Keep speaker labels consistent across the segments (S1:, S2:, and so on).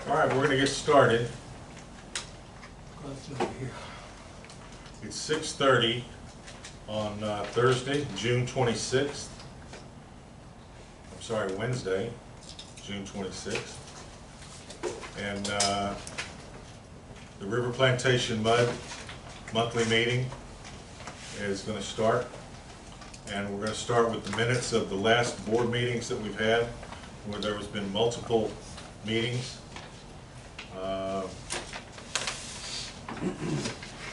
S1: All right, we're going to get started. It's 6:30 on Thursday, June 26th. I'm sorry, Wednesday, June 26th. And the River Plantation MUD monthly meeting is going to start. And we're going to start with the minutes of the last board meetings that we've had, where there has been multiple meetings.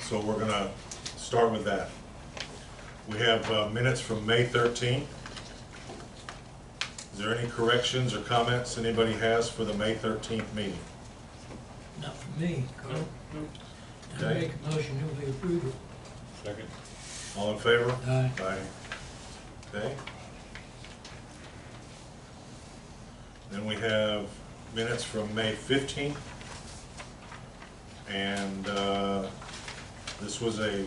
S1: So we're going to start with that. We have minutes from May 13th. Is there any corrections or comments anybody has for the May 13th meeting?
S2: Not for me, Carl. I
S1: Okay.
S2: make a motion that we approve it.
S3: Second.
S1: All in favor?
S2: Aye.
S1: Aye. Okay. Then we have minutes from May 15th. And this was a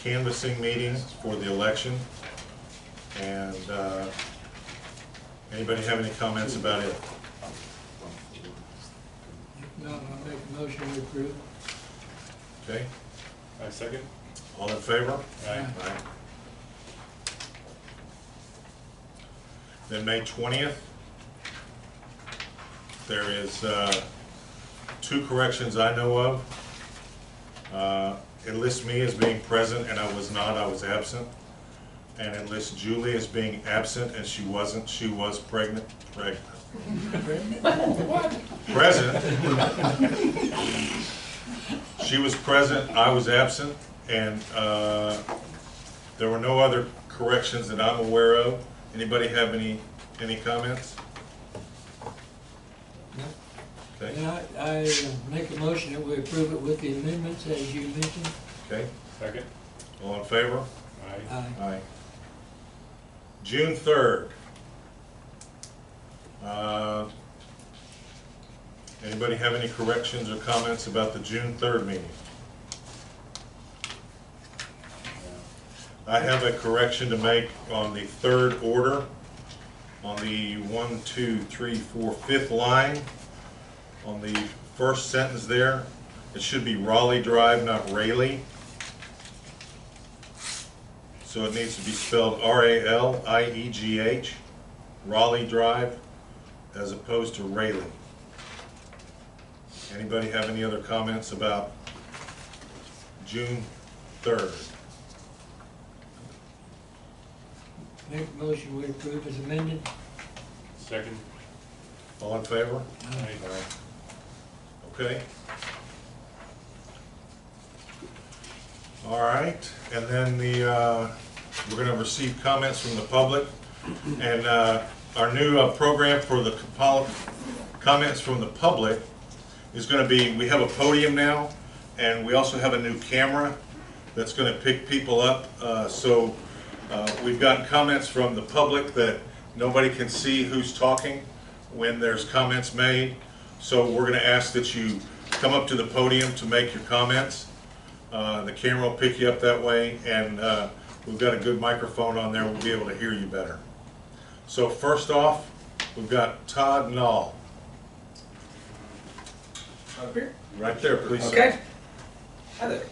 S1: canvassing meeting for the election. And anybody have any comments about it?
S2: If not, I'll make a motion to approve.
S1: Okay.
S3: I second.
S1: All in favor?
S3: Aye.
S1: Aye. Then May 20th, there is two corrections I know of. It lists me as being present, and I was not, I was absent. And it lists Julie as being absent, and she wasn't, she was pregnant. What? Present. She was present, I was absent, and there were no other corrections that I'm aware of. Anybody have any comments?
S2: No.
S1: Okay.
S2: And I make a motion that we approve it with the amendments as you mentioned.
S1: Okay.
S3: Second.
S1: All in favor?
S3: Aye.
S2: Aye.
S1: Aye. June 3rd. Anybody have any corrections or comments about the June 3rd meeting? I have a correction to make on the third order, on the 1, 2, 3, 4, 5th line. On the first sentence there, it should be Raleigh Drive, not Raleigh. So it needs to be spelled R-A-L-I-E-G-H, Raleigh Drive, as opposed to Raleigh. Anybody have any other comments about June 3rd?
S2: Make a motion we approve as amended.
S3: Second.
S1: All in favor?
S3: Aye.
S1: Okay. All right, and then we're going to receive comments from the public, and our new program for the comments from the public is going to be, we have a podium now, and we also have a new camera that's going to pick people up. So we've gotten comments from the public that nobody can see who's talking when there's comments made. So we're going to ask that you come up to the podium to make your comments. The camera will pick you up that way, and we've got a good microphone on there. We'll be able to hear you better. So first off, we've got Todd Nall.
S4: Up here?
S1: Right there, please.
S4: Okay. Hi there.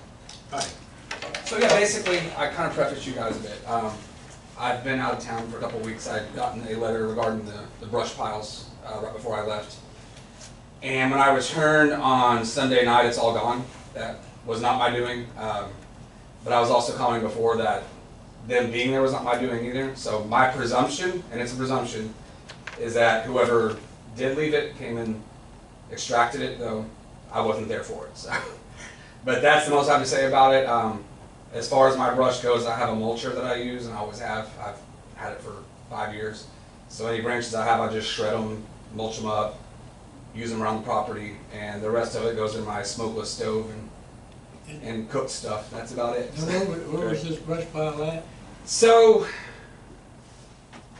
S1: Hi.
S4: So yeah, basically, I kind of prefaced you guys a bit. I've been out of town for a couple of weeks. I'd gotten a letter regarding the brush piles right before I left. And when I returned on Sunday night, it's all gone. That was not my doing. But I was also commenting before that them being there was not my doing either. So my presumption, and it's a presumption, is that whoever did leave it came and extracted it, though I wasn't there for it. So. But that's the most I have to say about it. As far as my brush goes, I have a mulcher that I use, and I always have. I've had it for 5 years. So any branches I have, I just shred them, mulch them up, use them around the property, and the rest of it goes in my smokeless stove and cooked stuff. That's about it.
S2: And where was this brush pile at?
S4: So,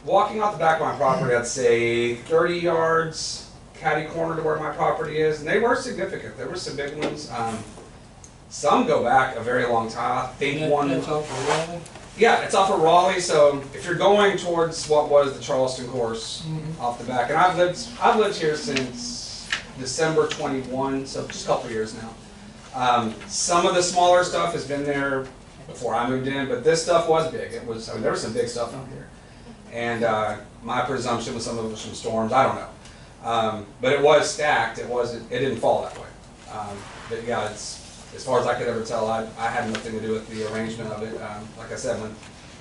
S4: walking off the back of my property, I'd say 30 yards, catty corner to where my property is, and they were significant. There were some big ones. Some go back a very long time. I think one.
S2: That's off of Raleigh?
S4: Yeah, it's off of Raleigh, so if you're going towards what was the Charleston course off the back, and I've lived here since December 21, so just a couple years now. Some of the smaller stuff has been there before I moved in, but this stuff was big. It was, I mean, there was some big stuff out here. And my presumption was some of it was from storms, I don't know. But it was stacked, it didn't fall that way. But yeah, it's, as far as I could ever tell, I had nothing to do with the arrangement of it. Like I said,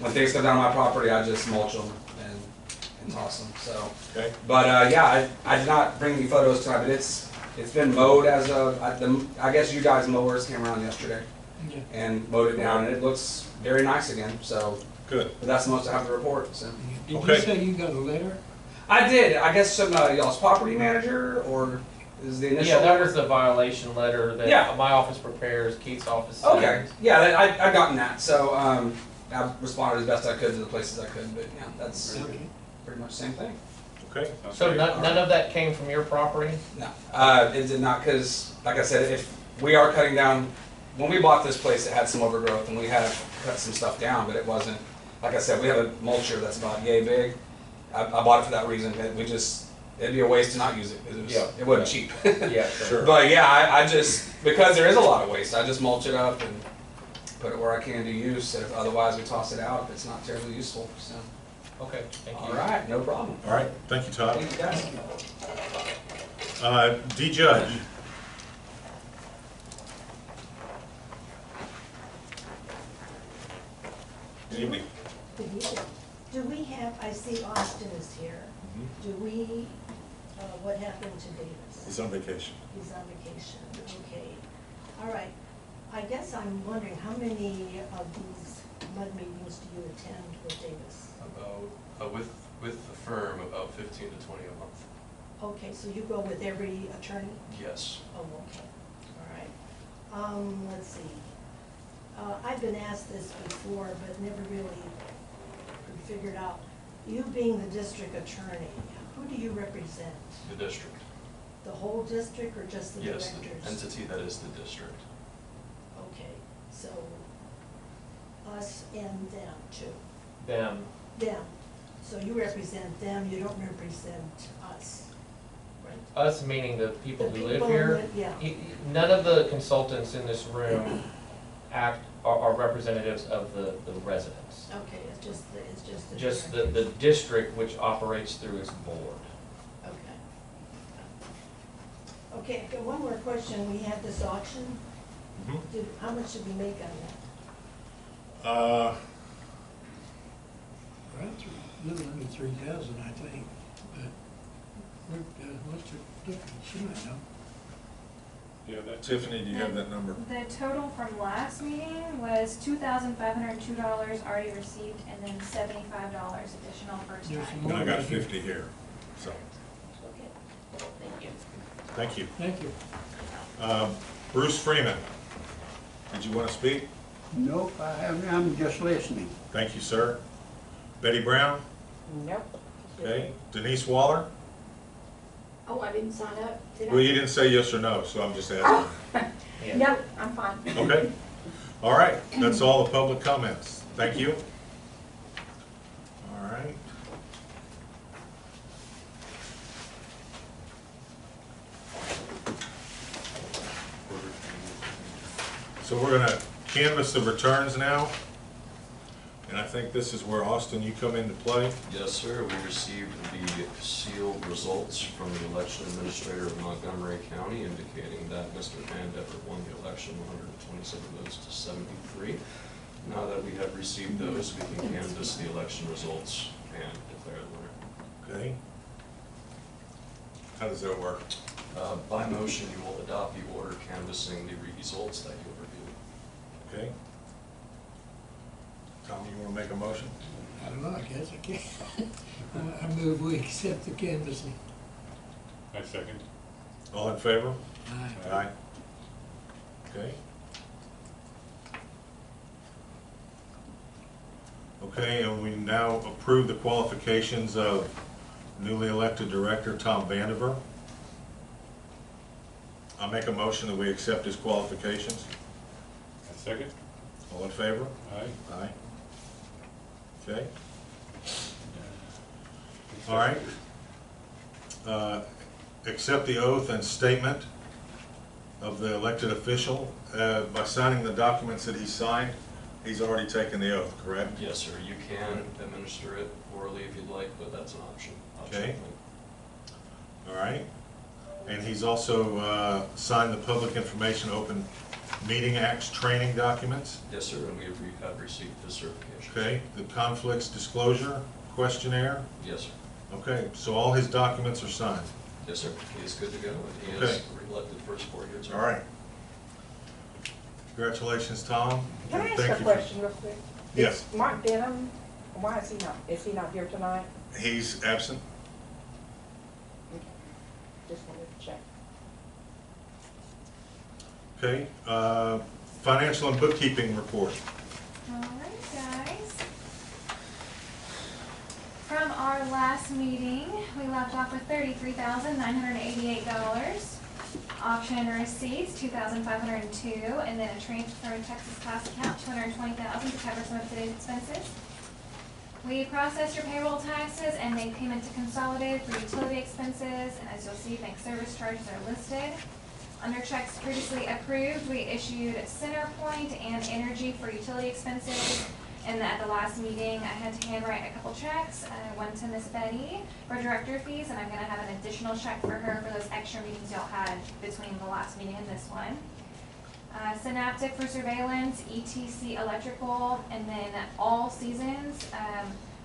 S4: when things come down on my property, I just mulch them and toss them. So,
S1: Okay.
S4: but yeah, I did not bring any photos tonight. But it's been mowed as of I guess you guys mowers came around yesterday
S2: Yeah.
S4: and mowed it down, and it looks very nice again. So,
S1: Good.
S4: but that's the most I have to report. So,
S2: Did
S1: Okay.
S2: you say you got a letter?
S4: I did. I guess some y'all's property manager or is the initial.
S5: Yeah, that
S4: letter?
S5: was the violation letter that
S4: Yeah.
S5: my office prepares, Keith's office
S4: Okay,
S5: sends.
S4: yeah, I've gotten that, so, I responded as best I could to the places I could, but yeah, that's
S2: Okay.
S4: pretty much the same thing.
S1: Okay.
S5: So
S3: Okay.
S5: none of that came from your property?
S4: No, it did not, cause, like I said, if we are cutting down, when we bought this place, it had some overgrowth, and we had cut some stuff down, but it wasn't, like I said, we have a mulcher that's about yay big. I bought it for that reason, that we just, it'd be a waste to not use it, because
S5: Yeah.
S4: it wasn't cheap.
S5: Yeah,
S1: Sure.
S4: But yeah, I just, because there is a lot of waste, I just mulch it up and put it where I can do use. If otherwise, we toss it out if it's not terribly useful. So,
S5: Okay, thank you.
S4: all right, no problem.
S1: All right. Thank you, Todd.
S4: Thank you guys.
S1: D. Judge. Good evening.
S6: Good evening. Do we have, I see Austin is here. Do we, what happened to Davis?
S1: He's on vacation.
S6: He's on vacation, okay. All right. I guess I'm wondering, how many of these MUD meetings do you attend with Davis?
S7: About, with the firm, about 15 to 20 a month.
S6: Okay, so you go with every attorney?
S7: Yes.
S6: Oh, okay, all right. Let's see. I've been asked this before, but never really could figure it out. You being the district attorney, who do you represent?
S7: The district.
S6: The whole district or just the
S7: Yes,
S6: directors?
S7: the entity that is the district.
S6: Okay, so us and them too.
S5: Them.
S6: Them. So you represent them, you don't represent us, right?
S5: Us meaning the people
S6: The
S5: who live
S6: people
S5: here.
S6: that- Yeah.
S5: None of the consultants in this room are representatives of the residents.
S6: Okay, it's just the
S5: Just the
S6: directors.
S5: district which operates through its board.
S6: Okay. Okay, I've got one more question. We had this auction.
S1: Mhm.
S6: How much did we make on that?
S2: Around a little under 3,000, I think, but what's the difference? You might know.
S3: Yeah, that's.
S1: Tiffany, do you have that number?
S8: The total from last meeting was $2,502 already received, and then $75 additional first
S2: There's
S8: time.
S2: some
S1: And I got 50 here, so,
S6: Okay, thank you.
S1: thank you.
S2: Thank you.
S1: Bruce Freeman, did you want to speak?
S9: Nope, I'm just listening.
S1: Thank you, sir. Betty Brown?
S8: Nope.
S1: Okay. Denise Waller?
S8: Oh, I didn't sign up, did
S1: Well, you didn't say yes or no, so I'm just asking.
S5: Yeah.
S8: Nope, I'm fine.
S1: Okay. All right, that's all the public comments. Thank you. All right. So we're gonna canvass the returns now. And I think this is where, Austin, you come into play.
S7: Yes, sir. We received the sealed results from the election administrator of Montgomery County indicating that Mr. Van Dever won the election 127 votes to 73. Now that we have received those, we can canvass the election results and declare the winner.
S1: Okay. How does that work?
S7: By motion, you will adopt the order canvassing the results that you reviewed.
S1: Okay. Tom, you want to make a motion?
S2: I don't know, I guess I can. I move we accept the canvassing.
S3: I second.
S1: All in favor?
S2: Aye.
S1: Aye. Okay. Okay, and we now approve the qualifications of newly elected director Tom Vandiver. I'll make a motion that we accept his qualifications.
S3: I second.
S1: All in favor?
S3: Aye.
S1: Aye. Okay, all right. Accept the oath and statement of the elected official. By signing the documents that he signed, he's already taken the oath, correct?
S7: Yes, sir, you can administer it orally if you'd like, but that's an option.
S1: Okay. All right. And he's also signed the Public Information Open Meeting Act's training documents.
S7: Yes, sir, and we have received his certification.
S1: Okay, the conflicts disclosure questionnaire.
S7: Yes, sir.
S1: Okay, so all his documents are signed.
S7: Yes, sir, he is good to go, and he
S1: Okay.
S7: is re-elected for his 4-year term.
S1: All right. Congratulations, Tom.
S10: Can I
S1: and
S10: ask
S1: thank
S10: a
S1: you for-
S10: question real quick?
S1: Yes.
S10: Is Mark Denham, why is he not here tonight?
S1: He's absent.
S10: Just wanted to check.
S1: Okay, financial and bookkeeping report.
S8: All right, guys. From our last meeting, we left off with $33,988. Auction receipts, $2,502, and then a transfer in Texas Pass account, $220,000 to cover some of today's expenses. We processed your payroll taxes and made payment to Consolidated for utility expenses, and as you'll see, bank service charges are listed. Under checks previously approved, we issued CenterPoint and Energy for utility expenses. And at the last meeting, I had to handwrite a couple checks. One to Miss Betty for director fees, and I'm gonna have an additional check for her for those extra meetings y'all had between the last meeting and this one. Synaptic for surveillance, ETC electrical, and then all seasons.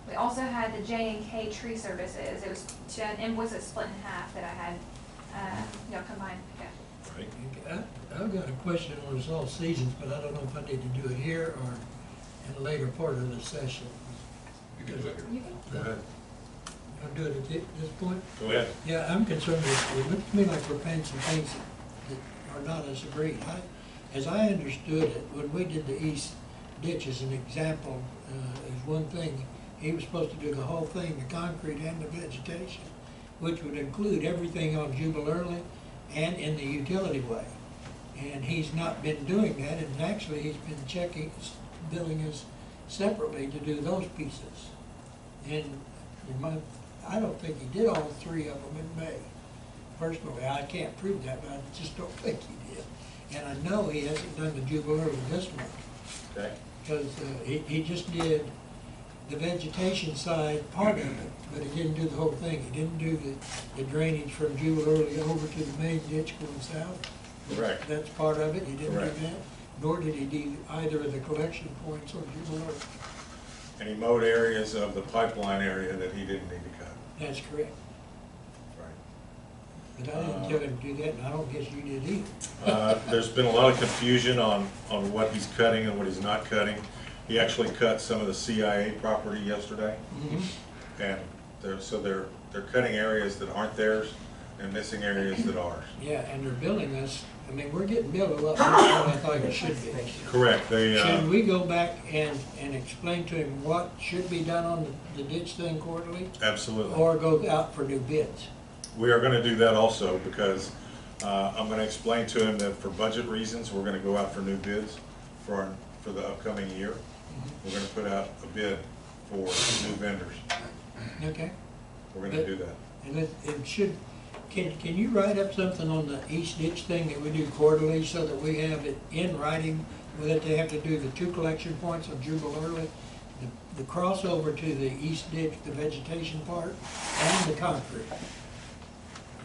S8: We also had the J&K tree services. It was an invoice that's split in half that I had, combined. Yeah.
S1: Right.
S2: I've got a question on this all seasons, but I don't know if I need to do it here or in a later part of the session.
S7: You can do it here.
S8: You can.
S1: Go ahead.
S2: I'll do it at this point.
S1: Go ahead.
S2: Yeah, I'm concerned with, it looks to me like we're paying some things that are not as agreed. As I understood it, when we did the east ditch as an example, is one thing, he was supposed to do the whole thing, the concrete and the vegetation, which would include everything on Jubal Early and in the utility way. And he's not been doing that, and actually he's been billing us separately to do those pieces. And I don't think he did all three of them in May. Personally, I can't prove that, but I just don't think he did. And I know he hasn't done the Jubal Early this month,
S1: Okay.
S2: because he just did the vegetation side part of it, but he didn't do the whole thing. He didn't do the drainage from Jewel Early over to the main ditch going south.
S1: Correct.
S2: That's part of it. He didn't do
S1: Correct.
S2: that. Nor did he do either of the collection points on Jewel Early.
S1: And he mowed areas of the pipeline area that he didn't need to cut.
S2: That's correct.
S1: Right.
S2: But I didn't tell him to do that, and I don't guess you did either.
S1: There's been a lot of confusion on what he's cutting and what he's not cutting. He actually cut some of the CIA property yesterday, and they're cutting areas that aren't theirs and missing areas that are.
S2: Yeah, and they're billing us, I mean, we're getting billed a lot more than I thought it should be.
S1: Correct. They
S2: Should we go back and explain to him what should be done on the ditch thing quarterly?
S1: absolutely.
S2: Or go out for new bids?
S1: We are going to do that also because I'm going to explain to him that for budget reasons, we're going to go out for new bids for the upcoming year. We're going to put out a bid for new vendors.
S2: Okay.
S1: We're going to do that.
S2: And it should, can you write up something on the east ditch thing that we do quarterly so that we have it in writing, that they have to do the 2 collection points on Jubal Early, the crossover to the east ditch, the vegetation part, and the concrete?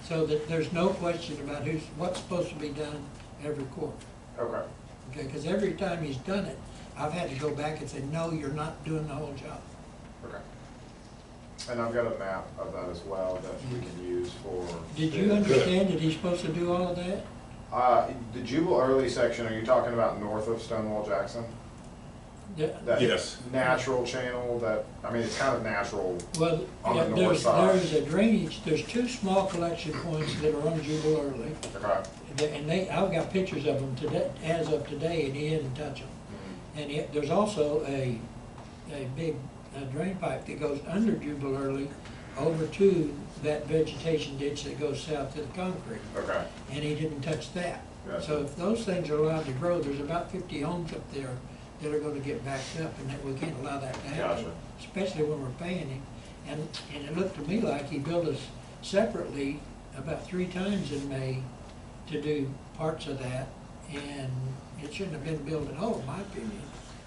S2: So that there's no question about what's supposed to be done every quarter.
S11: Okay.
S2: Okay, because every time he's done it, I've had to go back and say, no, you're not doing the whole job.
S11: Okay. And I've got a map of that as well that we can use for.
S2: Did you understand that he's supposed to do all of that?
S11: The Jubal Early section, are you talking about north of Stonewall Jackson? That
S1: Yes.
S11: natural channel that, I mean, it's kind of natural.
S2: Well,
S11: On
S2: yeah,
S11: the north side.
S2: there's a drainage, there's 2 small collection points that are on Jubal Early.
S11: Okay.
S2: And I've got pictures of them today, as of today, and he didn't touch them. And there's also a big drain pipe that goes under Jubal Early over to that vegetation ditch that goes south to the concrete.
S11: Okay.
S2: And he didn't touch that.
S11: Gotcha.
S2: So if those things are allowed to grow, there's about 50 homes up there that are gonna get backed up, and that we can't allow that to happen.
S11: Gotcha.
S2: especially when we're paying him. And it looked to me like he billed us separately about 3 times in May to do parts of that, and it shouldn't have been billed at all, in my opinion.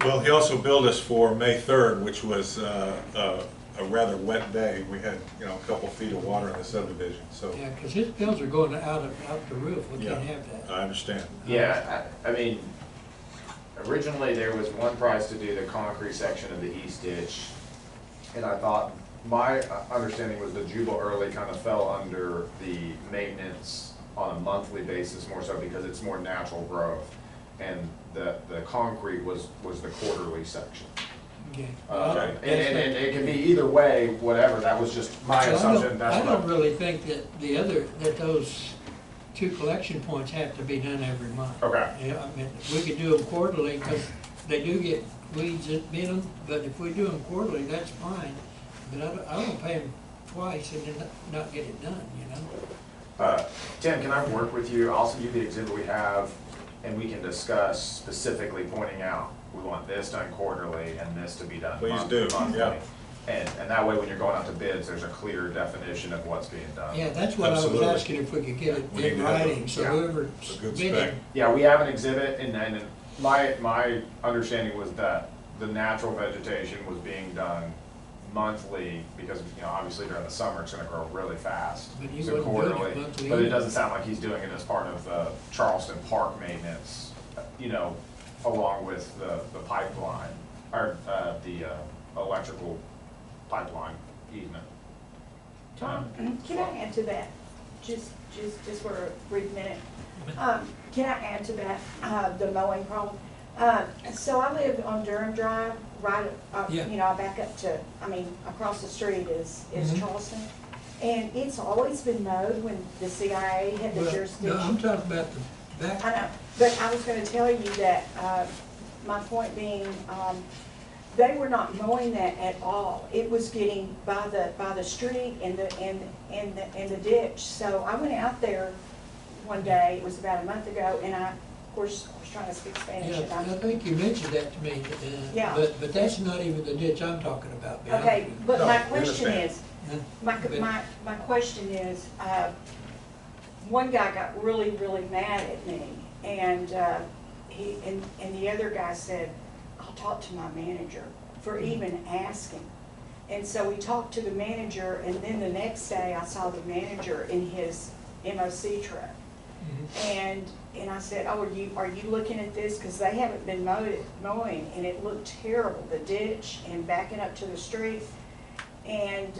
S1: Well, he also billed us for May 3rd, which was a rather wet day. We had, a couple feet of water in the subdivision, so.
S2: Yeah, because his bills are going out the roof, we
S1: Yeah,
S2: can't have that.
S1: I understand.
S11: Yeah, I mean, originally there was one price to do the concrete section of the east ditch, and I thought, my understanding was that Jubal Early kind of fell under the maintenance on a monthly basis more so because it's more natural growth. And the concrete was the quarterly section.
S2: Okay.
S11: And it can be either way, whatever, that was just my assumption,
S2: I
S11: that's
S2: don't
S11: what.
S2: really think that those 2 collection points have to be done every month.
S11: Okay.
S2: Yeah, I mean, we could do them quarterly, because they do get weeds in them, but if we do them quarterly, that's fine. But I don't pay them twice and then not get it done,
S11: Tim, can I work with you? I'll send you the exhibit we have, and we can discuss specifically pointing out, we want this done quarterly and this to be done
S1: Please
S11: monthly.
S1: do, yeah.
S11: And that way, when you're going out to bids, there's a clear definition of what's being done.
S2: Yeah, that's what I was
S1: Absolutely.
S2: asking, if we could get it
S1: We need
S2: in
S1: to have
S2: writing, so
S11: yeah,
S2: whoever's
S1: it's a good
S2: bidding.
S1: spec.
S11: Yeah, we have an exhibit, and my understanding was that the natural vegetation was being done monthly, because, obviously during the summer, it's gonna grow really fast.
S2: But he
S11: So
S2: wasn't doing it
S11: quarterly,
S2: monthly
S11: but it
S2: either.
S11: doesn't sound like he's doing it as part of the Charleston Park maintenance, along with the pipeline, or, the electrical pipeline easement.
S10: Tom, can I add to that? Just for a brief minute. Can I add to that, the mowing problem? So I live on Durham Drive, right,
S2: Yeah.
S10: back up to, across the street is
S2: Mhm.
S10: Charleston. And it's always been mowed when the CIA had the
S2: Well,
S10: jurisdiction.
S2: no, I'm talking about the back.
S10: I know, but I was gonna tell you that, my point being, they were not mowing that at all. It was getting by the street and the ditch. So I went out there one day, it was about a month ago, and I, of course, was trying to speak Spanish.
S2: Yeah,
S10: and
S2: I think you mentioned that to me,
S10: Yeah.
S2: but that's not even the ditch I'm talking about. Bill.
S10: Okay, but
S1: No,
S10: my
S1: we
S10: question
S1: understand.
S10: is,
S2: Huh?
S10: my question is, one guy got really, really mad at me, and and the other guy said, I'll talk to my manager for even asking. And so we talked to the manager, and then the next day I saw the manager in his MOC truck.
S2: Mhm.
S10: And I said, oh, are you looking at this? Because they haven't been mowing, and it looked terrible, the ditch and backing up to the street. And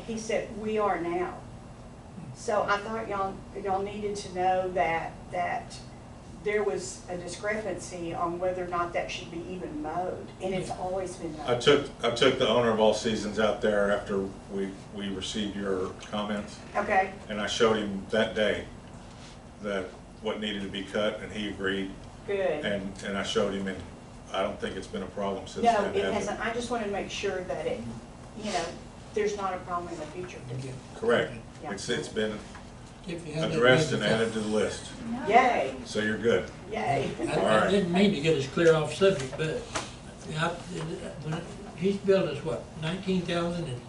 S10: he said, we are now. So I thought y'all needed to know that there was a discrepancy on whether or not that should be even mowed, and it's always been mowed.
S1: I took the owner of All Seasons out there after we received your comments,
S10: Okay,
S1: and I showed him that day that what needed to be cut, and he agreed,
S10: good.
S1: and I showed him, and I don't think it's been a problem since
S10: No,
S1: then.
S10: it
S1: has
S10: hasn't. I just wanted to make sure that there's not a problem in the future.
S2: Okay.
S1: Correct.
S10: Yeah.
S1: It's been
S2: If you had that
S1: addressed and
S2: maybe-
S1: added to the list,
S10: Yay,
S1: so you're good.
S10: yay.
S1: All
S2: I
S1: right.
S2: didn't mean to get us clear off subject, but he's billed us what, 19,000 and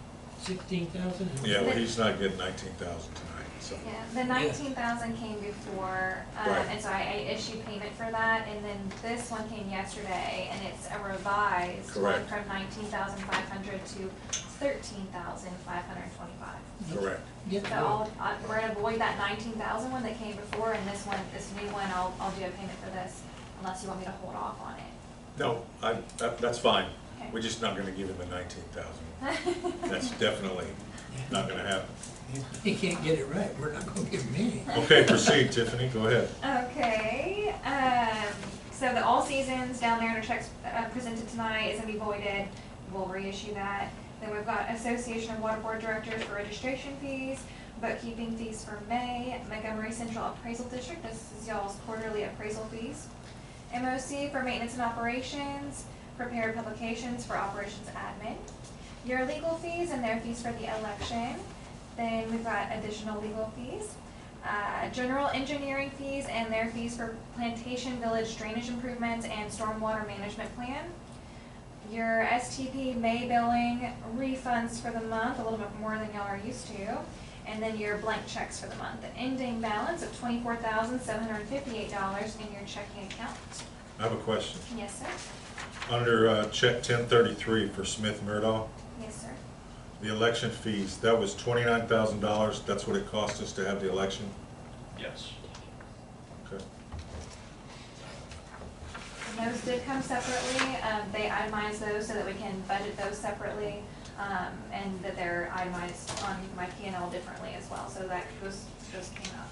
S2: 16,000?
S1: Yeah, well, he's not getting 19,000 tonight, so.
S8: Yeah, the 19,000 came before,
S1: Right.
S8: and so I issued payment for that, and then this one came yesterday, and it's a revised one
S1: Correct.
S8: from 19,500 to 13,525.
S1: Correct.
S2: Yeah,
S8: So we're gonna avoid that 19,000 one that came before, and this new one, I'll do a payment for this, unless you want me to hold off on it.
S1: No, that's fine.
S8: Okay.
S1: We're just not gonna give him the 19,000. That's definitely not gonna happen.
S2: if he can't get it right, we're not gonna give him any.
S1: Okay, proceed, Tiffany, go ahead.
S8: Okay, so the All Seasons down there, the checks presented tonight is gonna be voided. We'll reissue that. Then we've got Association of Water Board Directors for registration fees, bookkeeping fees for May, Montgomery Central Appraisal District, this is y'all's quarterly appraisal fees. MOC for maintenance and operations, prepared publications for operations admin. Your legal fees and their fees for the election. Then we've got additional legal fees. General engineering fees and their fees for plantation village drainage improvements and stormwater management plan. your STP May billing refunds for the month, a little bit more than y'all are used to, and then your blank checks for the month. The ending balance of $24,758 in your checking account.
S1: I have a question.
S8: Yes, sir.
S1: Under check 1033 for Smith Murdaugh,
S8: Yes, sir.
S1: the election fees, that was $29,000. That's what it cost us to have the election?
S7: Yes.
S1: Okay.
S8: And those did come separately. They itemized those so that we can budget those separately, and that they're itemized on my P&L differently as well. So that those came out.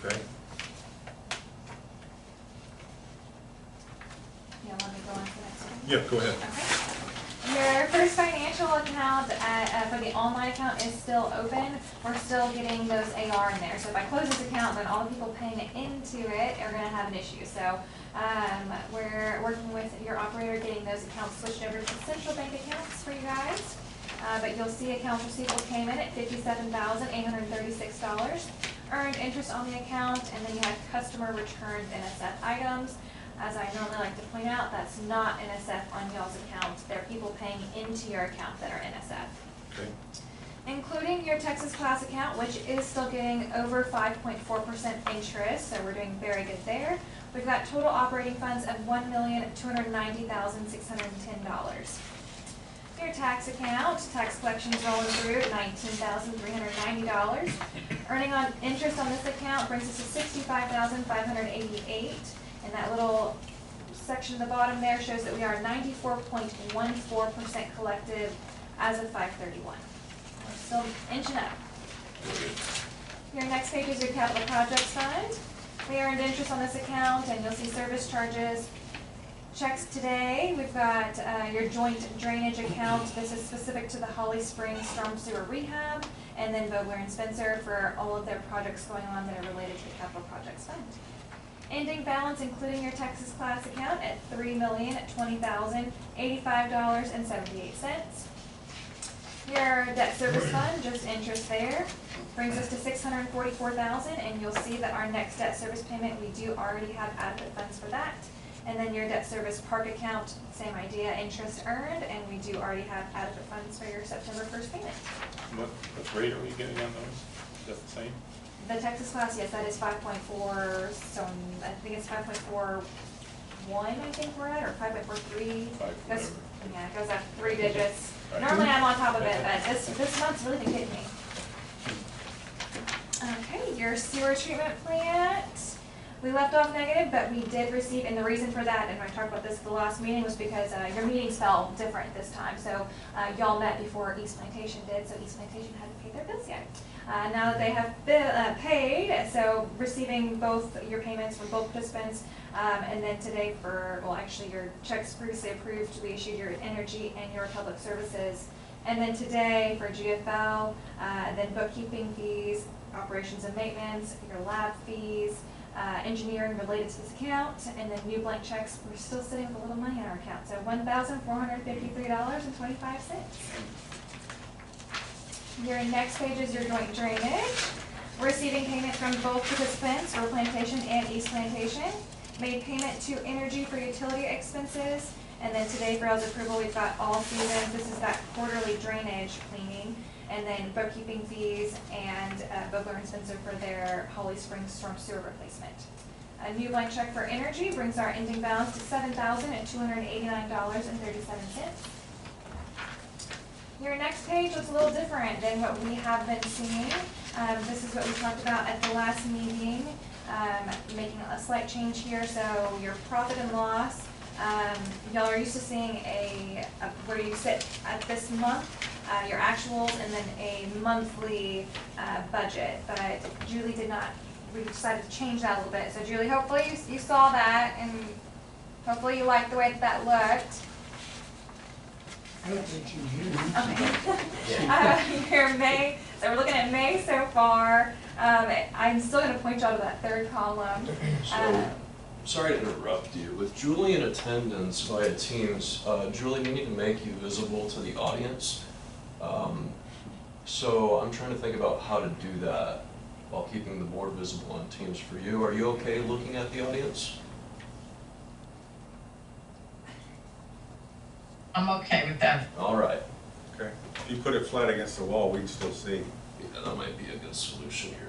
S1: Okay.
S8: Yeah, let me go on to the next one.
S1: Yeah, go ahead.
S8: Okay. Your first financial account for the online account is still open. We're still getting those AR in there. So if I close this account, then all the people paying into it are going to have an issue. So we're working with your operator getting those accounts switched over to central bank accounts for you guys. But you'll see accounts receivable came in at $57,836. Earned interest on the account, and then you have customer returned NSF items. As I normally like to point out, that's not NSF on y'all's account. They're people paying into your account that are NSF.
S1: Okay.
S8: Including your Texas Class account, which is still getting over 5.4% interest, so we're doing very good there. We've got total operating funds of $1,290,610. Your tax account, tax collections rolling through at $19,390. Earning on interest on this account brings us to $65,588. And that little section at the bottom there shows that we are 94.14% collective as of 5/31. We're still inching up. Your next page is your capital projects fund. We earned interest on this account, and you'll see service charges. Checks today, we've got your joint drainage account. This is specific to the Holly Springs Storm Sewer Rehab, and then Vogler and Spencer for all of their projects going on that are related to the capital projects fund. Ending balance, including your Texas Class account, at $3,020,085.78. Your debt service fund, just interest there, brings us to $644,000, and you'll see that our next debt service payment, we do already have adequate funds for that. And then your debt service park account, same idea, interest earned, and we do already have adequate funds for your September 1st payment.
S3: What rate are we getting on those? Is that the same?
S8: The Texas Class, yes, that is 5.4, so I think it's 5.41, I think we're at, or 5.43.
S3: Five,
S8: Yeah, it goes up 3 digits.
S3: Right.
S8: Normally I'm on top of it, but this month's really been getting me. Okay, your sewer treatment plant. We left off negative, but we did receive, and the reason for that, and I talked about this at the last meeting, was because your meetings fell different this time. So y'all met before East Plantation did, so East Plantation hadn't paid their bills yet. Now that they have paid, so receiving both your payments from both participants, and then today for, well, actually your checks previously approved, we issued your energy and your public services. And then today for GFL, then bookkeeping fees, operations and maintenance, your lab fees, engineering related to this account, and then new blank checks. We're still sitting with a little money in our account, so $1,453.25. Your next page is your joint drainage. Receiving payment from both participants, for Plantation and East Plantation. Made payment to Energy for utility expenses, and then today for y'all's approval, we've got all seasons. This is that quarterly drainage cleaning. And then bookkeeping fees and Vogler and Spencer for their Holly Springs storm sewer replacement. A new blank check for Energy brings our ending balance to $7,289.37. Your next page looks a little different than what we have been seeing. This is what we talked about at the last meeting, making a slight change here. So your profit and loss, y'all are used to seeing where you sit at this month. Your actuals, and then a monthly budget. But Julie did not, we decided to change that a little bit. So Julie, hopefully you saw that, and hopefully you liked the way that looked.
S2: I don't think she was here.
S8: Okay. Your May, so we're looking at May so far. I'm still gonna point y'all to that third column.
S7: So, sorry to interrupt you. With Julie in attendance via Teams, Julie, we need to make you visible to the audience. So I'm trying to think about how to do that while keeping the board visible on Teams for you. Are you okay looking at the audience?
S12: I'm okay with that.
S7: All right.
S1: Okay. If you put it flat against the wall, we can still see.
S7: Yeah, that might be a good solution here.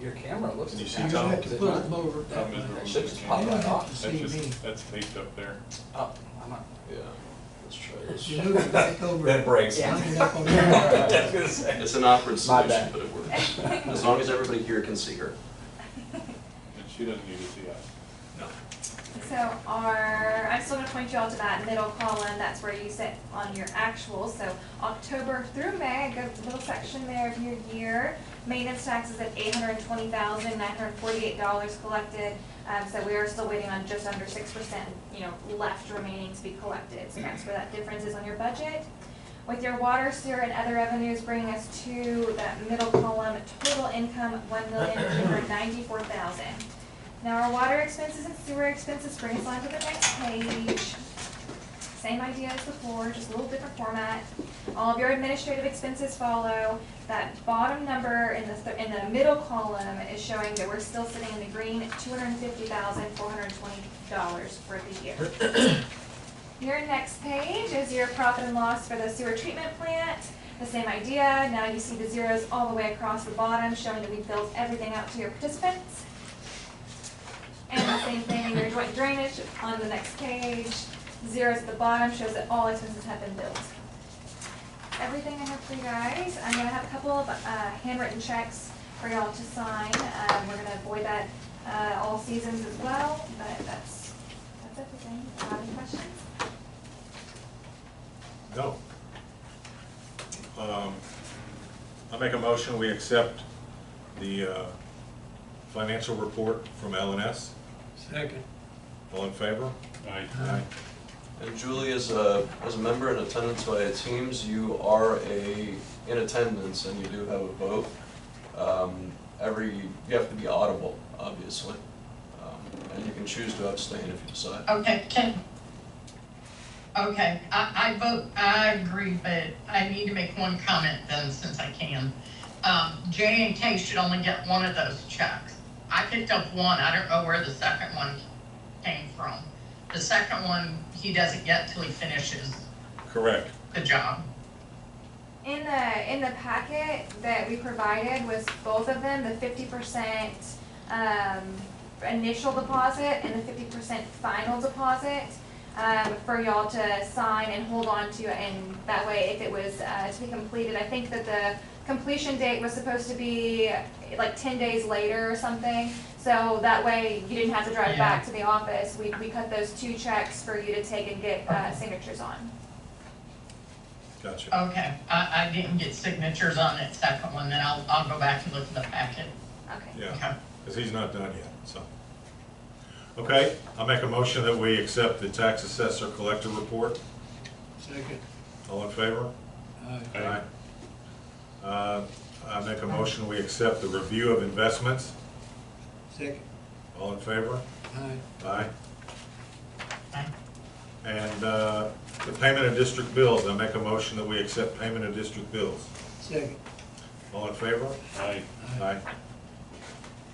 S4: Your camera looks.
S1: Can you see
S2: You're
S1: Tom?
S2: gonna have to put them over
S3: How
S2: that way.
S3: miserable
S4: It
S3: is
S4: should
S3: it?
S4: just pop
S2: You
S4: right
S2: don't have
S4: off.
S2: to
S3: That's
S2: see me.
S3: just, that's taped up there.
S4: Oh, I'm not.
S7: Yeah, let's try this.
S2: You move it back over.
S4: That breaks.
S2: Line it up on
S4: I
S2: there.
S4: was gonna say.
S7: It's an awkward
S4: My
S7: solution,
S4: bad.
S7: but it works. As long as everybody here can see her.
S3: And she doesn't need to see us.
S7: No.
S8: So I'm still gonna point you all to that middle column, that's where you sit on your actuals. So October through May, I go to the middle section there of your year. Maintenance taxes at $820,948 collected. So we are still waiting on just under 6%, left remaining to be collected. So that's where that difference is on your budget. With your water, sewer, and other revenues bringing us to that middle column, total income $1,294,000. Now our water expenses and sewer expenses bring us on to the next page. Same idea as before, just a little different format. All of your administrative expenses follow. That bottom number in the middle column is showing that we're still sitting in the green at $250,420 for the year. Your next page is your profit and loss for the sewer treatment plant. The same idea. Now you see the zeros all the way across the bottom, showing that we've built everything out to your participants. And the same thing in your joint drainage on the next page. Zeros at the bottom shows that all expenses have been billed. Everything I have for you guys. I'm gonna have a couple of handwritten checks for y'all to sign. We're gonna avoid that all seasons as well, but that's everything. Have any questions?
S1: No. I make a motion, we accept the financial report from L&S.
S2: Second.
S1: All in favor?
S3: Aye.
S1: Aye.
S7: And Julie, as a member in attendance via Teams, you are in attendance and you do have a vote. You have to be audible, obviously. And you can choose to abstain if you decide.
S12: Okay, I vote, I agree, but I need to make one comment then, since I can. J&K should only get one of those checks. I picked up one, I don't know where the second one came from. The second one, he doesn't get till he finishes
S1: Correct.
S12: the job.
S8: In the packet that we provided was both of them, the 50% initial deposit and the 50% final deposit for y'all to sign and hold on to, and that way if it was to be completed, I think that the completion date was supposed to be like 10 days later or something, so that way you didn't have to drive back to the office. We cut those 2 checks for you to take and get signatures on.
S1: Gotcha.
S12: Okay, I didn't get signatures on that second one, then I'll go back and look at the packet.
S8: Okay.
S1: Yeah,
S12: Okay.
S1: because he's not done yet, so. Okay, I'll make a motion that we accept the tax assessor collector report.
S2: Second.
S1: All in favor?
S2: Aye.
S1: Aye. I make a motion we accept the review of investments.
S2: Second.
S1: All in favor?
S2: Aye.
S1: Aye.
S12: Aye.
S1: And the payment of district bills, I make a motion that we accept payment of district bills.
S2: Second.
S1: All in favor?
S3: Aye.
S1: Aye.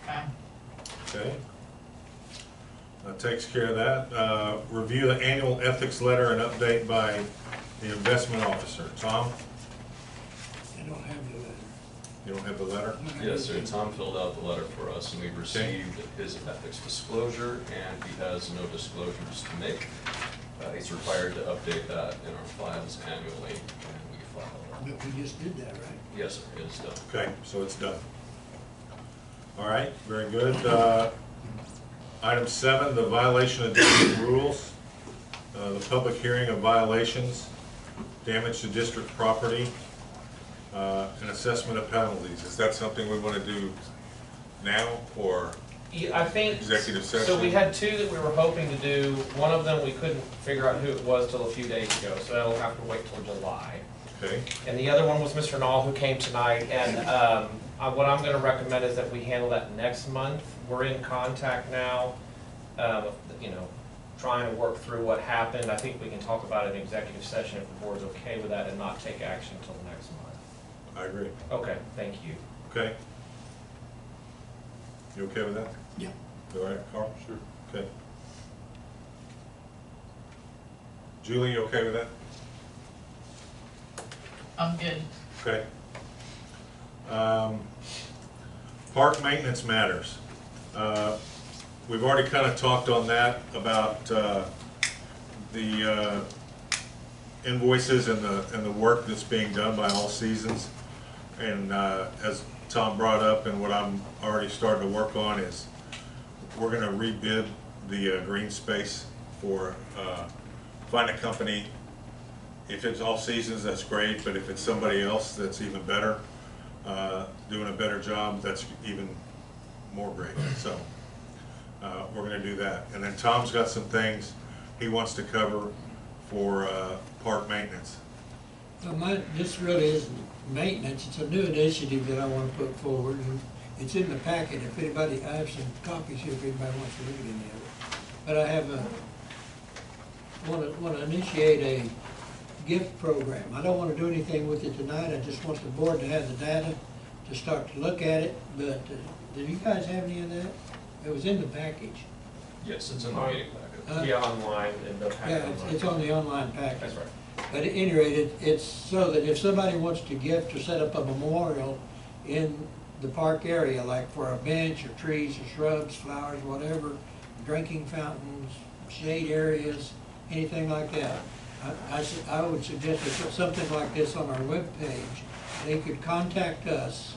S12: Okay.
S1: Okay. That takes care of that. Review the annual ethics letter and update by the investment officer. Tom,
S2: I don't have the letter.
S1: you don't have the letter?
S7: Yes, sir. Tom filled out the letter for us, and we've received his ethics disclosure, and he has no disclosures to make. He's required to update that in our files annually, and we file that.
S2: But we just did that, right?
S7: Yes, sir, it is done.
S1: Okay, so it's done. All right, very good. Item 7, the violation of district rules. The public hearing of violations, damage to district property, and assessment of penalties. Is that something we want to do now, or
S5: I think,
S1: executive session?
S5: so we had 2 that we were hoping to do. One of them, we couldn't figure out who it was till a few days ago, so that'll have to wait till July.
S1: Okay,
S5: And the other one was Mr. Knoll, who came tonight, and what I'm gonna recommend is that we handle that next month. We're in contact now, trying to work through what happened. I think we can talk about it in executive session if the board's okay with that and not take action until next month.
S1: I agree.
S5: Okay, thank you.
S1: Okay. You okay with that?
S2: Yeah.
S1: All right, Carl?
S3: Sure.
S1: Okay. Julie, you okay with that?
S12: I'm good.
S1: Okay. Park maintenance matters. We've already kind of talked on that about the invoices and the work that's being done by All Seasons. And as Tom brought up, and what I'm already starting to work on is we're going to rebid the green space for find a company. If it's All Seasons, that's great, but if it's somebody else that's even better, doing a better job, that's even more great. So we're going to do that. And then Tom's got some things he wants to cover for park maintenance.
S2: This really isn't maintenance, it's a new initiative that I want to put forward, and it's in the packet. If anybody, I have some copies here if anybody wants to look at any of it. But I have want to initiate a gift program. I don't want to do anything with it tonight, I just want the board to have the data to start to look at it, but did you guys have any of that? It was in the package.
S7: Yes, it's in the meeting packet.
S5: Yeah, online in the packet.
S2: Yeah, it's on the online package.
S5: That's right.
S2: But at any rate, it's so that if somebody wants to gift or set up a memorial in the park area, like for a bench or trees or shrubs, flowers, whatever, drinking fountains, shade areas, anything like that, I would suggest to put something like this on our webpage. They could contact us,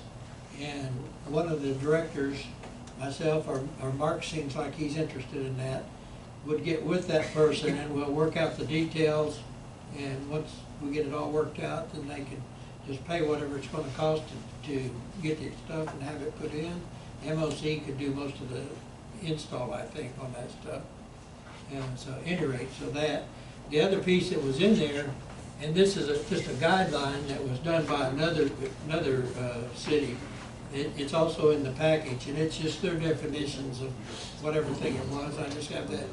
S2: and one of the directors, myself or Mark, seems like he's interested in that, would get with that person and we'll work out the details. And once we get it all worked out, then they can just pay whatever it's going to cost to get the stuff and have it put in. MOC could do most of the install, I think, on that stuff. And so, at any rate, so that. The other piece that was in there, and this is just a guideline that was done by another city. It's also in the package, and it's just their definitions of whatever thing it was. I just have that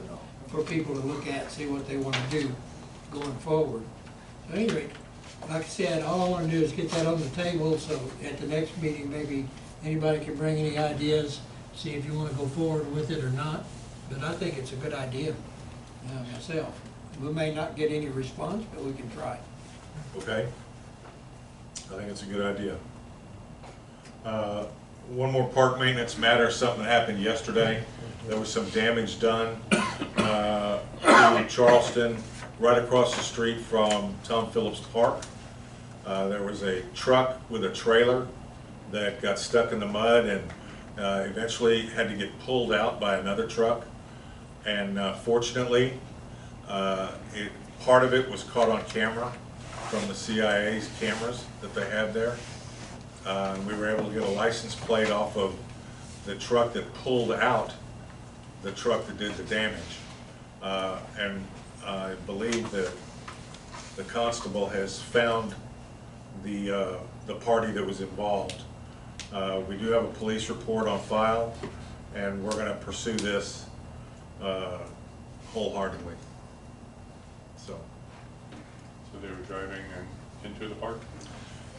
S2: for people to look at, see what they want to do going forward. So anyway, like I said, all I want to do is get that on the table, so at the next meeting, maybe anybody can bring any ideas, see if you want to go forward with it or not. But I think it's a good idea myself. We may not get any response, but we can try.
S1: Okay? I think it's a good idea. One more park maintenance matter, something that happened yesterday. There was some damage done to Charleston, right across the street from Tom Phillips Park. There was a truck with a trailer that got stuck in the mud and eventually had to get pulled out by another truck. And fortunately, part of it was caught on camera from the CIA's cameras that they have there. We were able to get a license plate off of the truck that pulled out the truck that did the damage. And I believe that the constable has found the party that was involved. We do have a police report on file, and we're going to pursue this wholeheartedly. So
S3: they were driving into the park?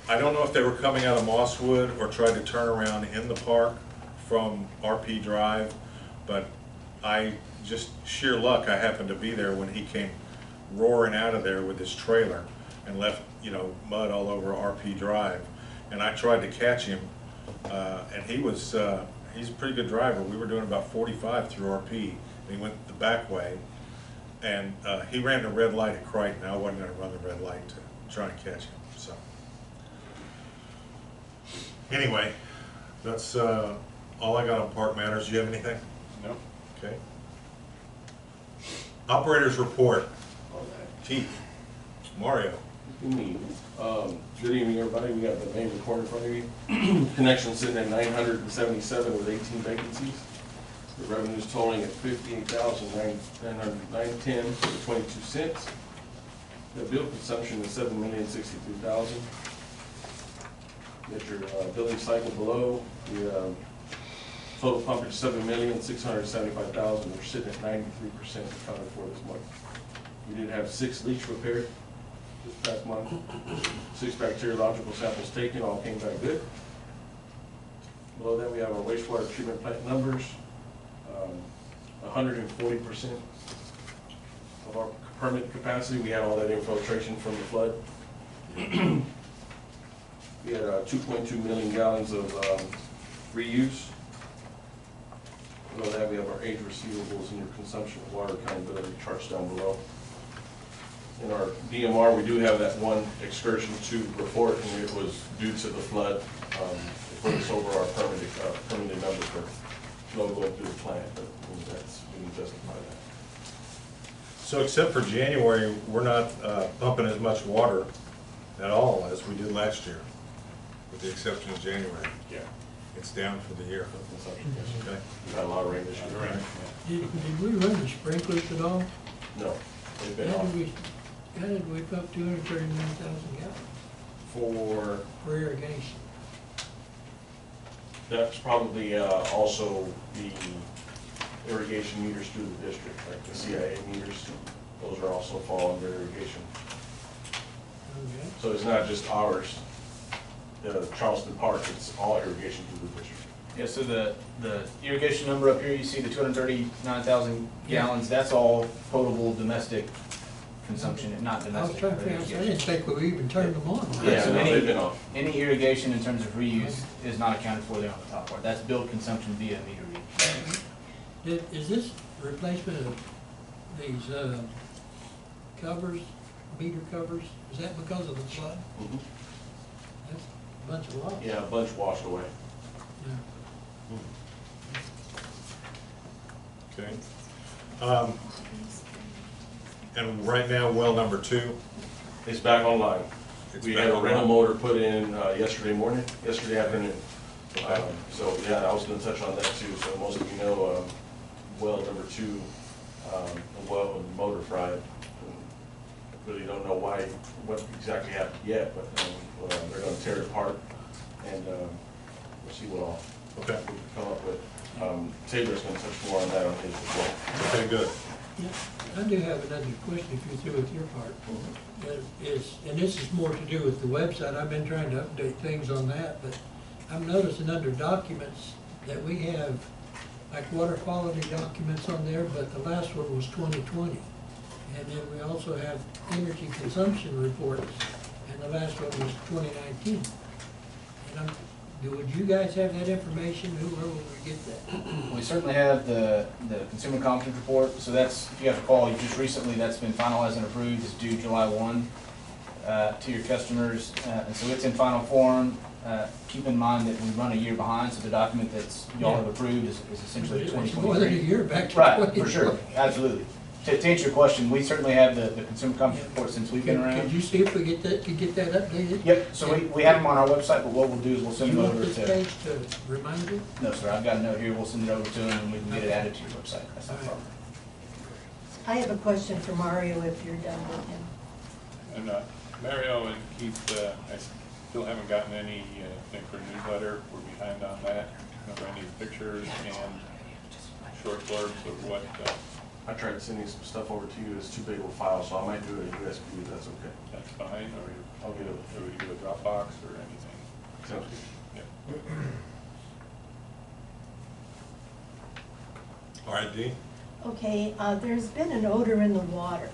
S1: I don't know if they were coming out of Mosswood or tried to turn around in the park from RP Drive, but just sheer luck, I happened to be there when he came roaring out of there with his trailer and left, mud all over RP Drive. And I tried to catch him, and he's a pretty good driver. We were doing about 45 through RP, and he went the back way, and he ran the red light at Crichton. I wasn't going to run the red light to try and catch him. So anyway, that's all I got on park matters. Do you have anything?
S3: No.
S1: Okay. Operators report. Keith. Mario.
S13: Good evening, everybody. We got the main report in front of you. Connection sitting at 977 with 18 vacancies. The revenues totaling at $58,910.22. The bill consumption is $7,063,000. Get your billing cycle below. The total pumpage is $7,675,000. We're sitting at 93% accounted for this month. We did have 6 leaks repaired this past month. 6 bacteriological samples taken, all came back good. Below that, we have our wastewater treatment plant numbers. 140% of our permit capacity. We had all that infiltration from the flood. We had 2.2 million gallons of reuse. Below that, we have our age receivables and your consumption of water accountability charts down below. In our DMR, we do have that one excursion to report, and it was due to the flood. It put us over our permitted number for flow going through the plant, but that's, we can justify that.
S1: So except for January, we're not pumping as much water at all as we did last year, with the exception of January.
S3: Yeah.
S1: It's down for the year. Okay.
S13: We had a lot of rain this year.
S1: All right.
S2: Did we run the sprinklers at all?
S13: No, they've been off.
S2: How did we pump 239,000 gallons for irrigation?
S13: That's probably also the irrigation meters through the district, like the CIA meters. Those are also fall under irrigation.
S2: Okay.
S13: So it's not just ours, the Charleston Park, it's all irrigation through the district.
S14: Yeah, so the irrigation number up here, you see the 239,000 gallons, that's all potable domestic consumption, and not
S2: I was
S14: domestic.
S2: trying to figure out, I didn't think we even turned them on.
S14: Yeah, so
S13: no, they've been off.
S14: any irrigation in terms of reuse is not accounted for there on the top part. That's billed consumption via meter reading.
S2: Is this replacement of these covers, meter covers, is that because of the flood?
S13: Mhm.
S2: That's a bunch of loss.
S13: Yeah, a bunch washed away.
S2: Yeah.
S1: Okay. And right now, well number 2,
S13: It's back online.
S1: It's
S13: We
S1: back
S13: had a
S1: online.
S13: rental motor put in yesterday afternoon.
S1: Okay.
S13: So, yeah, I was gonna touch on that too. So most of you know, well number 2, the well and motor fried. Really don't know what exactly happened yet, but they're gonna tear it apart, and we'll see what all
S1: Okay.
S13: we can come up with. Taylor's gonna touch more on that on his as well.
S1: Okay, good.
S2: Yeah, I do have another question if you're through with your part. And this is more to do with the website, I've been trying to update things on that, but I'm noticing under documents that we have like water quality documents on there, but the last one was 2020. And then we also have energy consumption reports, and the last one was 2019. And would you guys have that information? Where will we get that?
S14: We certainly have the consumer confidence report, so that's, if you have to call, just recently that's been finalized and approved, it's due July 1 to your customers, and so it's in final form. Keep in mind that we run a year behind, so the document that's y'all have approved is essentially
S2: It's
S14: 2023.
S2: more than a year back to
S14: Right,
S2: 2020.
S14: for sure, absolutely. To answer your question, we certainly have the consumer confidence report since we've been around.
S2: Could you see if we could get that updated?
S14: Yep, so we have them on our website, but what we'll do is we'll send
S2: Do
S14: them
S2: you want
S14: over
S2: this
S14: to,
S2: page to remind you?
S14: no, sir, I've got a note here, we'll send it over to them and we can get it added to your website. That's not a problem.
S6: I have a question for Mario if you're done with him.
S3: And Mario and Keith, I still haven't gotten any thing for newsletter. We're behind on that. I need pictures and short blurbs of what.
S13: I tried to send you some stuff over to you. It's too big of a file, so I might do it in USB if that's okay.
S3: That's fine, or
S13: I'll get it.
S3: or we do a Dropbox or anything.
S13: Sounds good.
S3: Yeah.
S1: All right, Dee?
S6: Okay, there's been an odor in the water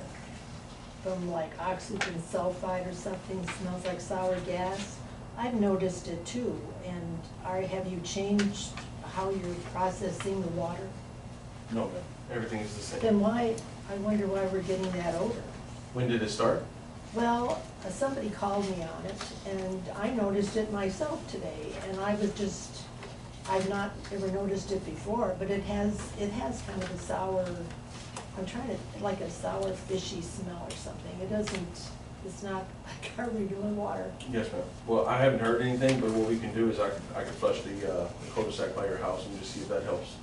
S6: from like oxygen sulfide or something, smells like sour gas. I've noticed it too, and have you changed how you're processing the water?
S13: No, everything is the same.
S6: Then why, I wonder why we're getting that odor.
S13: When did it start?
S6: Well, somebody called me on it, and I noticed it myself today, and I've not ever noticed it before, but it has kind of a sour, I'm trying to, like a sour fishy smell or something. It doesn't, it's not like our regular water.
S13: Yes, ma'am. Well, I haven't heard anything, but what we can do is I can flush the cul-de-sac by your house and just see if that helps.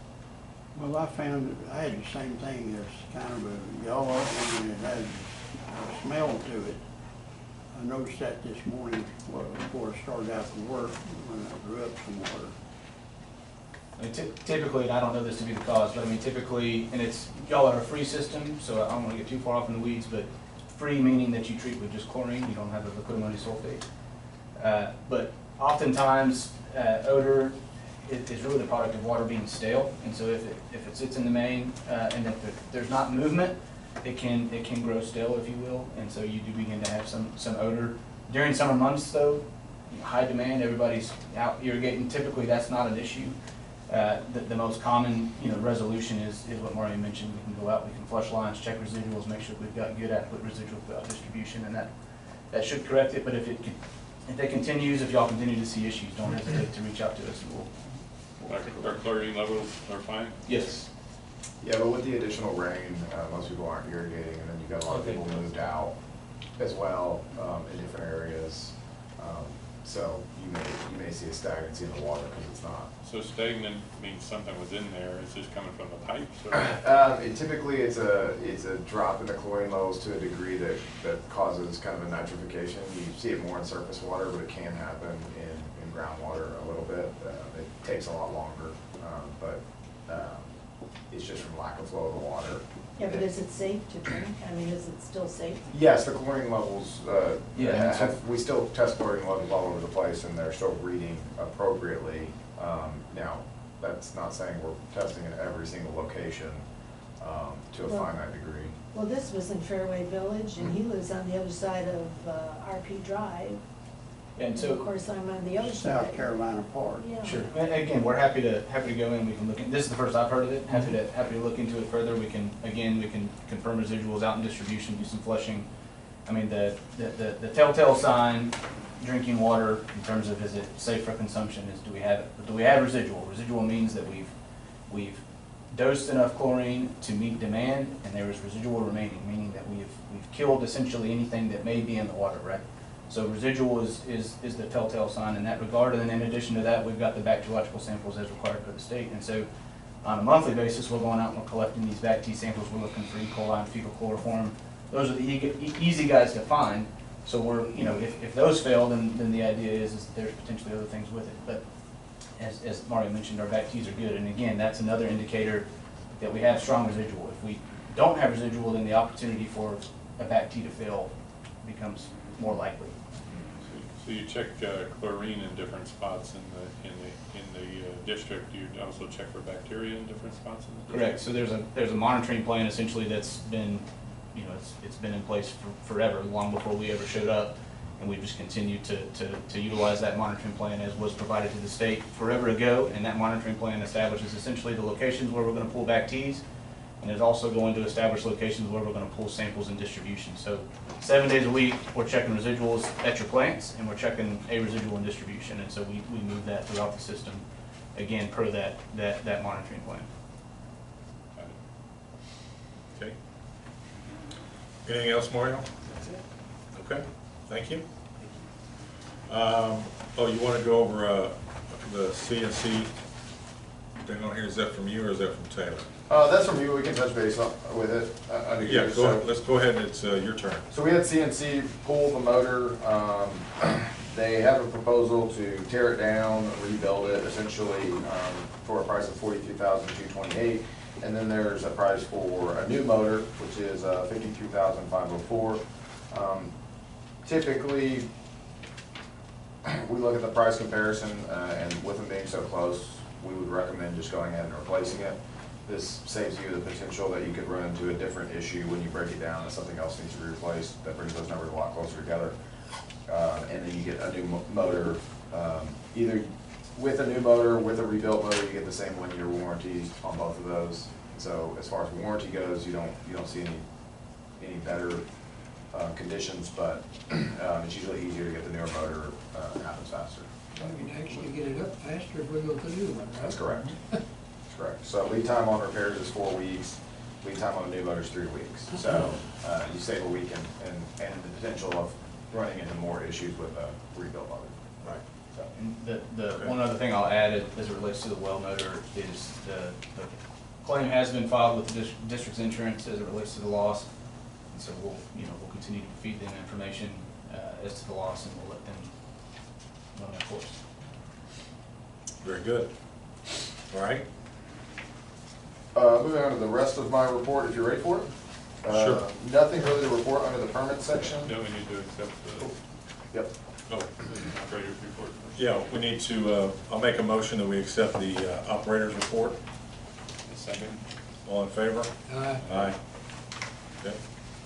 S9: Well, I found, I had the same thing, there's kind of a yellow and it has a smell to it. I noticed that this morning before I started out to work, when I drew up some water.
S14: I mean, typically, and I don't know this to be the cause, but I mean, typically, and it's, y'all are a free system, so I don't want to get too far off in the weeds, but free meaning that you treat with just chlorine, you don't have a liquid ammonium sulfate. But oftentimes, odor is really the product of water being stale, and so if it sits in the main, and if there's not movement, it can grow stale, if you will, and so you do begin to have some odor. During summer months though, high demand, everybody's out irrigating, typically that's not an issue. The most common, resolution is what Mario mentioned. We can go out, we can flush lines, check residuals, make sure we've got good adequate residual distribution, and that should correct it. But if it continues, if y'all continue to see issues, don't hesitate to reach out to us and we'll
S3: Our chlorine levels are fine?
S14: Yes.
S11: Yeah, but with the additional rain, most people aren't irrigating, and then you've got a lot of people moved out as well, in different areas. So you may see a stagnancy in the water because it's not.
S3: So stagnant means something was in there, is this coming from the pipes or?
S11: Typically, it's a drop in the chlorine levels to a degree that causes kind of a nitrification. You see it more in surface water, but it can happen in groundwater a little bit. It takes a lot longer, but it's just from lack of flow of the water.
S6: Yeah, but is it safe to drink? I mean, is it still safe?
S11: Yes, the chlorine levels,
S14: Yeah.
S11: we still test chlorine levels all over the place, and they're still reading appropriately. Now, that's not saying we're testing at every single location to a finite degree.
S6: Well, this was in Fairway Village, and he lives on the other side of RP Drive.
S14: And so,
S6: of course, I'm on the other side.
S9: South Carolina Park.
S6: Yeah.
S14: sure. And again, we're happy to go in. We can look in. This is the first I've heard of it. Happy to look into it further. We can confirm residuals out in distribution, do some flushing. I mean, the telltale sign, drinking water in terms of is it safe for consumption is do we have it? But do we have residual? Residual means that we've dosed enough chlorine to meet demand, and there is residual remaining, meaning that we've killed essentially anything that may be in the water, right? So residual is the telltale sign in that regard. And then in addition to that, we've got the bacteriological samples as required by the state. And so on a monthly basis, we're going out and we're collecting these BACT samples. We're looking for E. coli and fecal chloroform. Those are the easy guys to find. So we're, if those fail, then the idea is that there's potentially other things with it. But as Mario mentioned, our BACTs are good. And again, that's another indicator that we have strong residual. If we don't have residual, then the opportunity for a BACT to fail becomes more likely.
S3: So you check chlorine in different spots in the district. Do you also check for bacteria in different spots in the district?
S14: Correct. So there's a monitoring plan essentially that's been, it's been in place forever, long before we ever showed up, and we've just continued to utilize that monitoring plan as was provided to the state forever ago. And that monitoring plan establishes essentially the locations where we're going to pull BACTs, and is also going to establish locations where we're going to pull samples in distribution. So 7 days a week, we're checking residuals at your plants, and we're checking a residual in distribution. And so we move that throughout the system, again, per that monitoring plan.
S3: Got it.
S1: Okay. Anything else, Mario?
S14: That's it.
S1: Okay, thank you. You want to go over the CNC thing on here? Is that from you or is that from Taylor?
S11: That's from you. We can touch base with it.
S1: Yeah, go ahead. Let's go ahead. It's your turn.
S11: So we had CNC pull the motor. They have a proposal to tear it down, rebuild it, essentially for a price of $43,228. And then there's a price for a new motor, which is $53,504. Typically, we look at the price comparison, and with them being so close, we would recommend just going ahead and replacing it. This saves you the potential that you could run into a different issue when you break it down and something else needs to be replaced. That brings those numbers a lot closer together. And then you get a new motor, either with a new motor, with a rebuilt motor, you get the same 1-year warranty on both of those. So as far as warranty goes, you don't see any better conditions, but it's usually easier to get the newer motor. It happens faster.
S2: You can actually get it up faster if we go to the new one, right?
S11: That's correct. Correct. So lead time on repairs is 4 weeks. Lead time on a new motor is 3 weeks. So you save a week and the potential of running into more issues with a rebuilt motor.
S1: Right.
S11: So.
S14: And the one other thing I'll add as it relates to the well motor is the claim has been filed with the district's insurance as it relates to the loss. And so we'll continue to feed them information as to the loss, and we'll let them run their course.
S1: Very good. All right.
S11: Moving on to the rest of my report, if you're ready for it.
S1: Sure.
S11: Nothing really to report under the permit section.
S3: No, we need to accept the
S11: Yep.
S3: operator's report.
S1: Yeah, we need to, I'll make a motion that we accept the operator's report.
S3: Second.
S1: All in favor?
S2: Aye.
S1: Aye. Okay,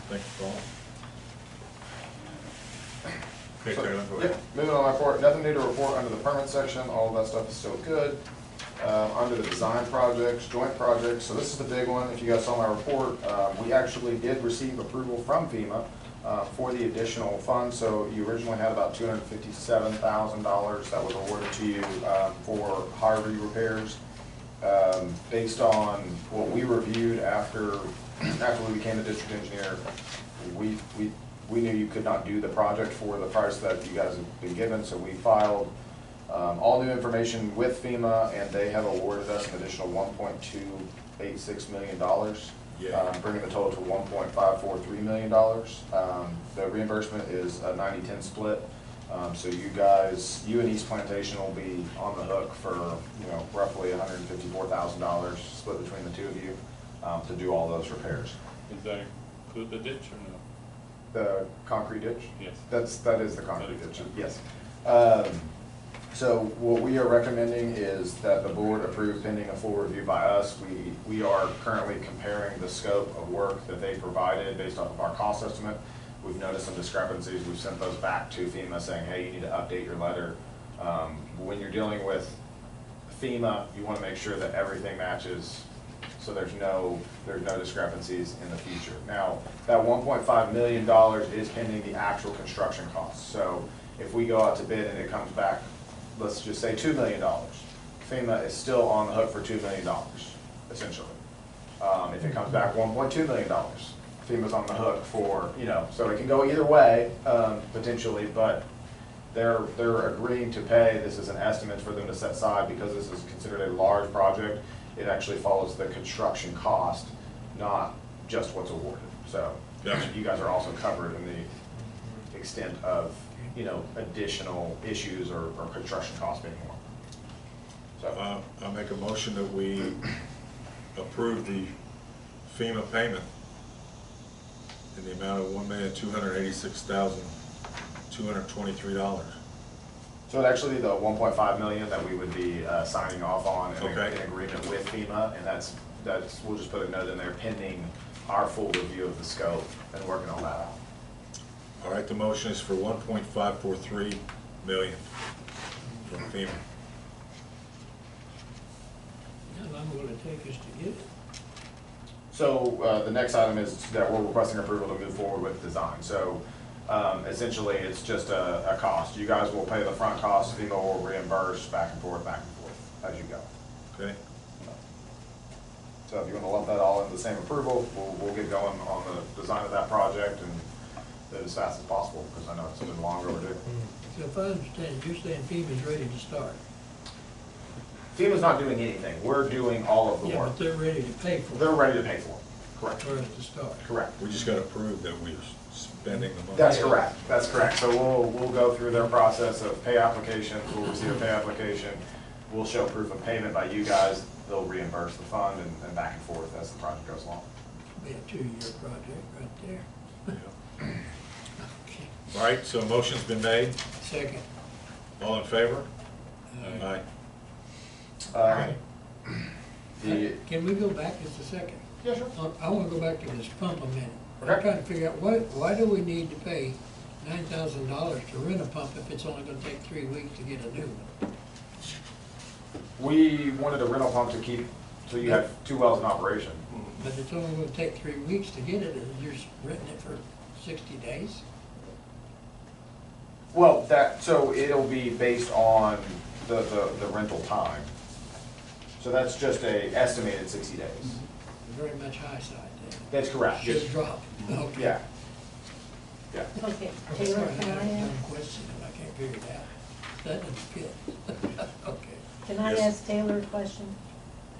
S1: thank you, Paul. Okay,
S11: So,
S1: Taylor, go
S11: yep,
S1: ahead.
S11: moving on my report, nothing new to report under the permit section, all of that stuff is still good. Under the design projects, joint projects, so this is the big one, if you guys saw my report, we actually did receive approval from FEMA for the additional funds, so you originally had about $257,000 that was awarded to you for Harvey repairs. Based on what we reviewed after we became the district engineer, we knew you could not do the project for the price that you guys have been given, so we filed all new information with FEMA, and they have awarded us an additional $1.286 million, bringing the total to $1.543 million. The reimbursement is a 90-10 split, so you and East Plantation will be on the hook for roughly $154,000 split between the two of you to do all those repairs.
S3: Does that include the ditch or no?
S11: The concrete ditch?
S3: Yes.
S11: That is the concrete ditch, yes. So what we are recommending is that the board approve pending a full review by us. We are currently comparing the scope of work that they provided based off of our cost estimate. We've noticed some discrepancies. We've sent those back to FEMA saying, hey, you need to update your letter. When you're dealing with FEMA, you want to make sure that everything matches, so there's no discrepancies in the future. Now, that $1.5 million is pending the actual construction costs. So if we go out to bid and it comes back, let's just say $2 million, FEMA is still on the hook for $2 million, essentially. If it comes back $1.2 million, FEMA's on the hook for, so it can go either way, potentially, but they're agreeing to pay. This is an estimate for them to set aside because this is considered a large project. It actually follows the construction cost, not just what's awarded. So you guys are also covered in the extent of additional issues or construction costs being more. So
S1: I'll make a motion that we approve the FEMA payment in the amount of $1,286,223.
S11: So it'd actually be the $1.5 million that we would be signing off on in agreement with FEMA, and that's we'll just put a note in there pending our full review of the scope and working all that out.
S1: All right, the motion is for $1.543 million from FEMA.
S2: How long will it take us to get it?
S11: So the next item is that we're requesting approval to move forward with design. So essentially, it's just a cost. You guys will pay the front cost, FEMA will reimburse back and forth as you go.
S1: Okay.
S11: So if you want to lump that all into the same approval, we'll get going on the design of that project and as fast as possible, because I know it's been long overdue.
S2: So if I understand, you're saying FEMA's ready to start?
S11: FEMA's not doing anything. We're doing all of the
S2: Yeah,
S11: work.
S2: but they're ready to pay for it.
S11: They're ready to pay for it. Correct.
S2: For us to start.
S11: Correct.
S1: We just got to prove that we're spending the money.
S11: That's correct. That's correct. So we'll go through their process of pay applications. We'll receive a pay application. We'll show proof of payment by you guys. They'll reimburse the fund and back and forth as the project goes along.
S2: Be a 2-year project right there. Okay.
S1: All right, so a motion's been made.
S2: Second.
S1: All in favor?
S2: Aye. Can we go back just a second?
S11: Yeah, sure.
S2: I want to go back to this pump a minute.
S11: Okay.
S2: I'm trying to figure out, why do we need to pay $9,000 to rent a pump if it's only going to take 3 weeks to get a new one?
S11: We wanted a rental pump to keep, so you had 2 wells in operation.
S2: But it's only going to take 3 weeks to get it, and you're renting it for 60 days?
S11: Well, so it'll be based on the rental time. So that's just a estimated 60 days.
S2: Very much high side then.
S11: That's correct.
S2: Should drop. Okay.
S11: Yeah. Yeah.
S6: Okay,
S2: I'm
S6: Taylor,
S2: sorry, I
S6: can
S2: have
S6: I
S2: a dumb
S6: ask?
S2: question and I can't figure it out. That doesn't fit. Okay.
S6: Can I
S1: Yes.
S6: ask Taylor a question?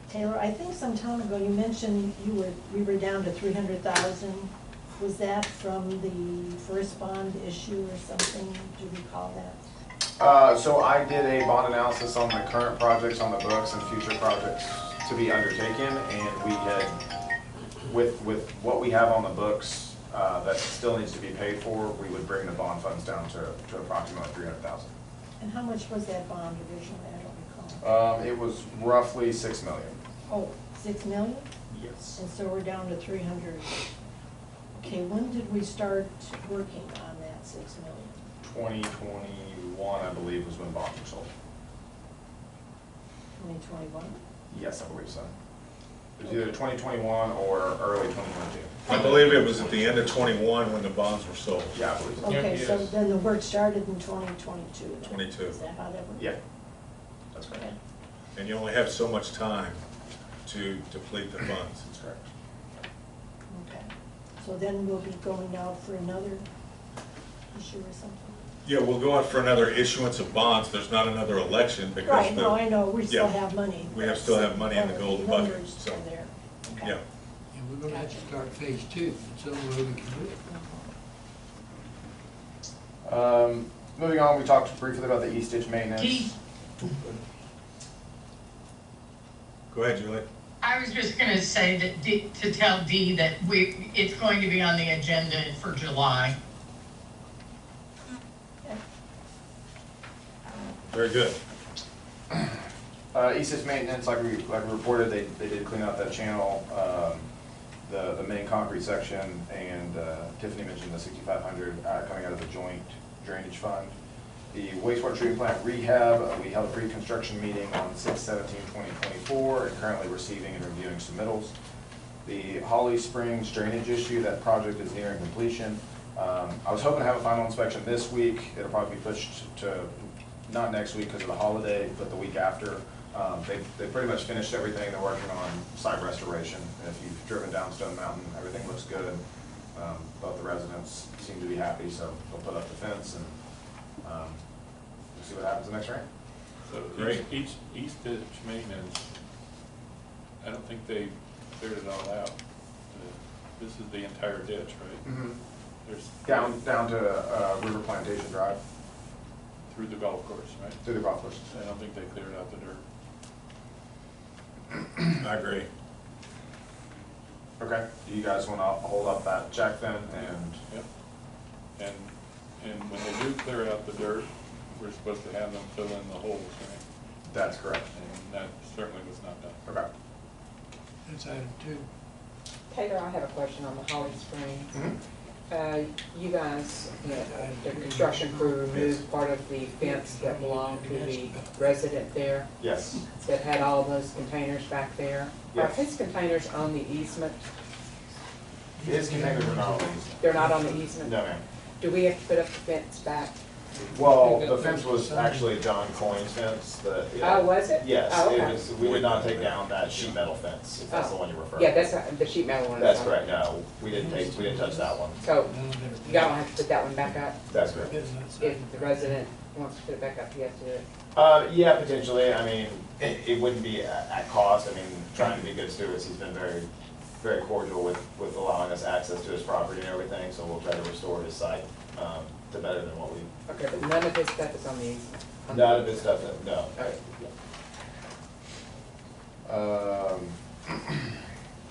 S6: Taylor, I think some time ago you mentioned we were down to 300,000. Was that from the first bond issue or something? Do you recall that?
S11: So I did a bond analysis on the current projects on the books and future projects to be undertaken, and we had, with what we have on the books that still needs to be paid for, we would bring the bond funds down to approximately 300,000.
S6: And how much was that bond originally? I don't recall.
S11: It was roughly $6 million.
S6: Oh, 6 million?
S11: Yes.
S6: And so we're down to 300. Okay, when did we start working on that 6 million?
S11: 2021, I believe, was when bonds were sold.
S6: 2021?
S11: Yes, I believe so. It was either 2021 or early 2022.
S1: I believe it was at the end of '21 when the bonds were sold.
S11: Yeah, I believe so.
S6: Okay, so
S3: Yes.
S6: then the work started in 2022. then.
S1: 22.
S6: Is that how that works?
S11: Yeah, that's correct.
S6: Okay.
S1: And you only have so much time to deplete the funds.
S11: That's correct.
S6: Okay. So then we'll be going out for another issue or something?
S1: Yeah, we'll go out for another issuance of bonds. There's not another election because
S6: Right,
S1: the.
S6: no, I know, we still
S1: yeah.
S6: have money.
S1: We still have money in the gold bucket,
S6: Numbers
S1: so,
S6: are there. Okay.
S1: yeah.
S2: And we're gonna have to start phase 2, it's the only way we can do it.
S11: Moving on, we talked briefly about the E-stitch maintenance.
S12: Keith,
S1: Go ahead, Julie.
S12: I was just gonna say that, to tell Dee that it's going to be on the agenda for July.
S1: Very good.
S11: E-stitch maintenance, like we reported, they did clean out that channel, the main concrete section, and Tiffany mentioned the 6,500 coming out of the joint drainage fund. The wastewater treatment plant rehab, we held a pre-construction meeting on 6/17/2024, and currently receiving and reviewing submittals. The Holly Springs drainage issue, that project is nearing completion. I was hoping to have a final inspection this week. It'll probably be pushed to, not next week because of the holiday, but the week after. They pretty much finished everything. They're working on site restoration. If you've driven down Stone Mountain, everything looks good. Both the residents seem to be happy, so they'll put up the fence and we'll see what happens the next rain.
S3: So
S1: Great.
S3: each E-stitch maintenance, I don't think they cleared it all out. This is the entire ditch, right?
S11: Mm-hmm.
S3: There's
S11: Down to River Plantation Drive,
S3: through the golf course, right?
S11: through the golf course.
S3: I don't think they cleared out the dirt.
S1: I agree.
S11: Okay, do you guys want to hold up that check then? And
S3: Yep. And when they do clear out the dirt, we're supposed to have them fill in the holes, right?
S11: that's correct.
S3: And that certainly was not done.
S11: Okay.
S2: That's item 2.
S15: Taylor, I have a question on the Holly Springs.
S11: Mhm.
S15: You guys, the construction crew removed part of the fence that belonged to the resident there
S11: Yes.
S15: that had all those containers back there. Are
S11: Yes.
S15: his containers on the easement?
S11: His containers are not on the easement.
S15: They're not on the easement?
S11: No, ma'am.
S15: Do we have to put up the fence back?
S11: Well, the fence was actually John Coyne's fence.
S15: Oh, was it?
S11: Yes,
S15: Oh,
S11: it
S15: okay.
S11: was, we did not take down that sheet metal fence, if that's the one you're referring to.
S15: Yeah, that's the sheet metal one.
S11: That's correct, no, we didn't touch that one.
S15: So, y'all don't have to put that one back up?
S11: That's correct.
S15: If the resident wants to put it back up, he has to do it?
S11: Yeah, potentially, I mean, it wouldn't be at cost, I mean, trying to be good stewards, he's been very, very cordial with allowing us access to his property and everything, so we'll try to restore his site, to better than what we.
S15: Okay, but none of his stuff is on the easement?
S11: None of his stuff, no.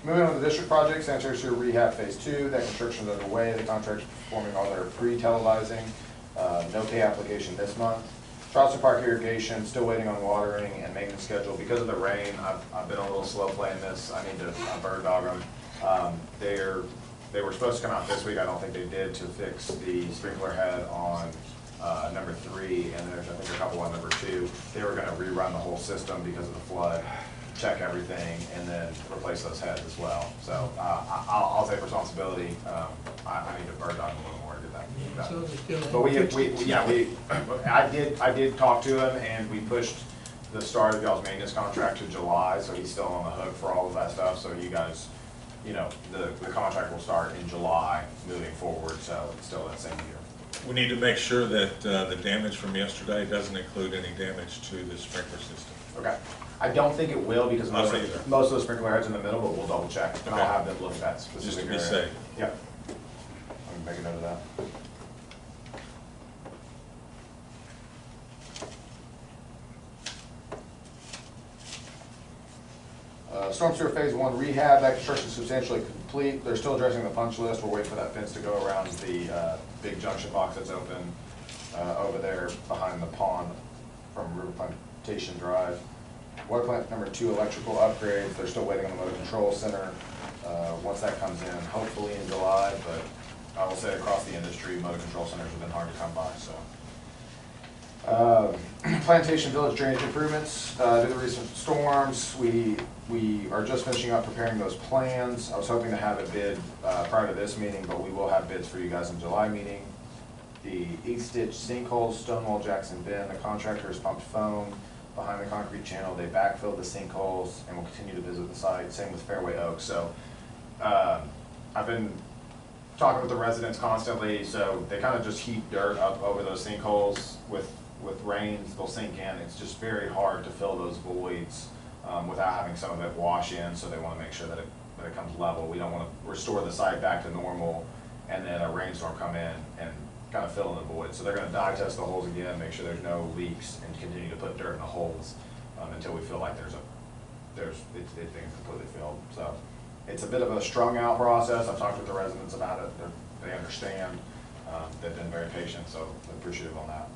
S11: Moving on to the district project, sanitary sewer rehab phase 2, that construction is underway, the contractor's performing all their pre-televising, no pay application this month. Charleston Park irrigation, still waiting on watering and maintenance schedule. Because of the rain, I've been a little slow playing this, I need to bird dog them. They were supposed to come out this week, I don't think they did, to fix the sprinkler head on number 3, and there's, I think, a couple on number 2. They were gonna rerun the whole system because of the flood, check everything, and then replace those heads as well. So I'll take responsibility. I need to bird dog them a little more to get that
S2: So
S11: done.
S2: they still
S11: But I did talk to him, and we pushed the start of y'all's maintenance contract to July, so he's still on the hook for all of that stuff. So you guys, the contract will start in July moving forward, so it's still that same year.
S1: We need to make sure that the damage from yesterday doesn't include any damage to the sprinkler system.
S11: Okay. I don't think it will, because
S1: I don't either.
S11: most of the sprinkler heads in the middle, but we'll double check. And I'll
S1: Okay.
S11: have them look at that specific
S1: Just to be
S11: area.
S1: safe.
S11: Yep. I'm gonna make a note of that. Storm sewer phase 1 rehab, that construction is substantially complete. They're still addressing the punch list. We're waiting for that fence to go around the big junction box that's open over there behind the pond from River Plantation Drive. Water plant number 2 electrical upgrades, they're still waiting on the motor control center. once that comes in, hopefully in July, but I will say across the industry, motor control centers have been hard to come by, so. Plantation Village drainage improvements, due to the recent storms, we are just finishing up preparing those plans. I was hoping to have a bid prior to this meeting, but we will have bids for you guys in July meeting. The East Ditch sinkholes, Stonewall Jackson Bend, the contractor has pumped foam behind the concrete channel. They backfilled the sinkholes and will continue to visit the site. Same with Fairway Oaks. So I've been talking with the residents constantly, so they kind of just heap dirt up over those sinkholes with rains. They'll sink in. It's just very hard to fill those voids without having some of it wash in, so they want to make sure that it comes level. We don't want to restore the site back to normal and then a rainstorm come in and kind of fill in the void. So they're going to dye test the holes again, make sure there's no leaks, and continue to put dirt in the holes until we feel like it's completely filled. So it's a bit of a strung out process. I've talked with the residents about it. They understand. They've been very patient, so I'm appreciative on that.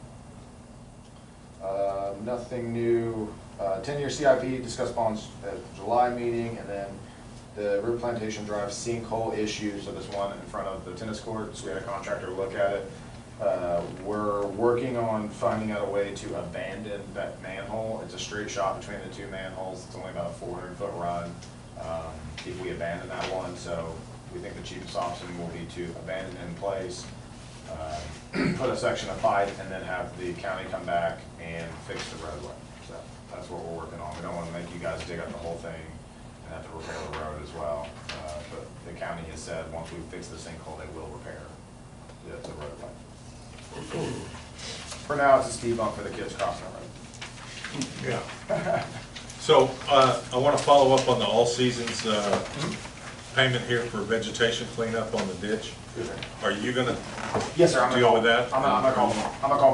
S11: Nothing new. 10-year CIP discussed bonds at the July meeting, and then the River Plantation Drive sinkhole issue. So this one in front of the tennis courts, we had a contractor look at it. We're working on finding out a way to abandon that manhole. It's a straight shot between the two manholes. It's only about a 400-foot run if we abandon that one. So we think the cheapest option will be to abandon it in place, put a section of pipe, and then have the county come back and fix the roadway. So that's what we're working on. We don't want to make you guys dig up the whole thing and have to repair the road as well. But the county has said once we fix the sinkhole, they will repair the roadway. For now, it's a speed bump for the kids crossing the road.
S1: Yeah. So I want to follow up on the all seasons payment here for vegetation cleanup on the ditch. Are you gonna
S11: Yes, sir.
S1: deal with that?
S11: I'm gonna call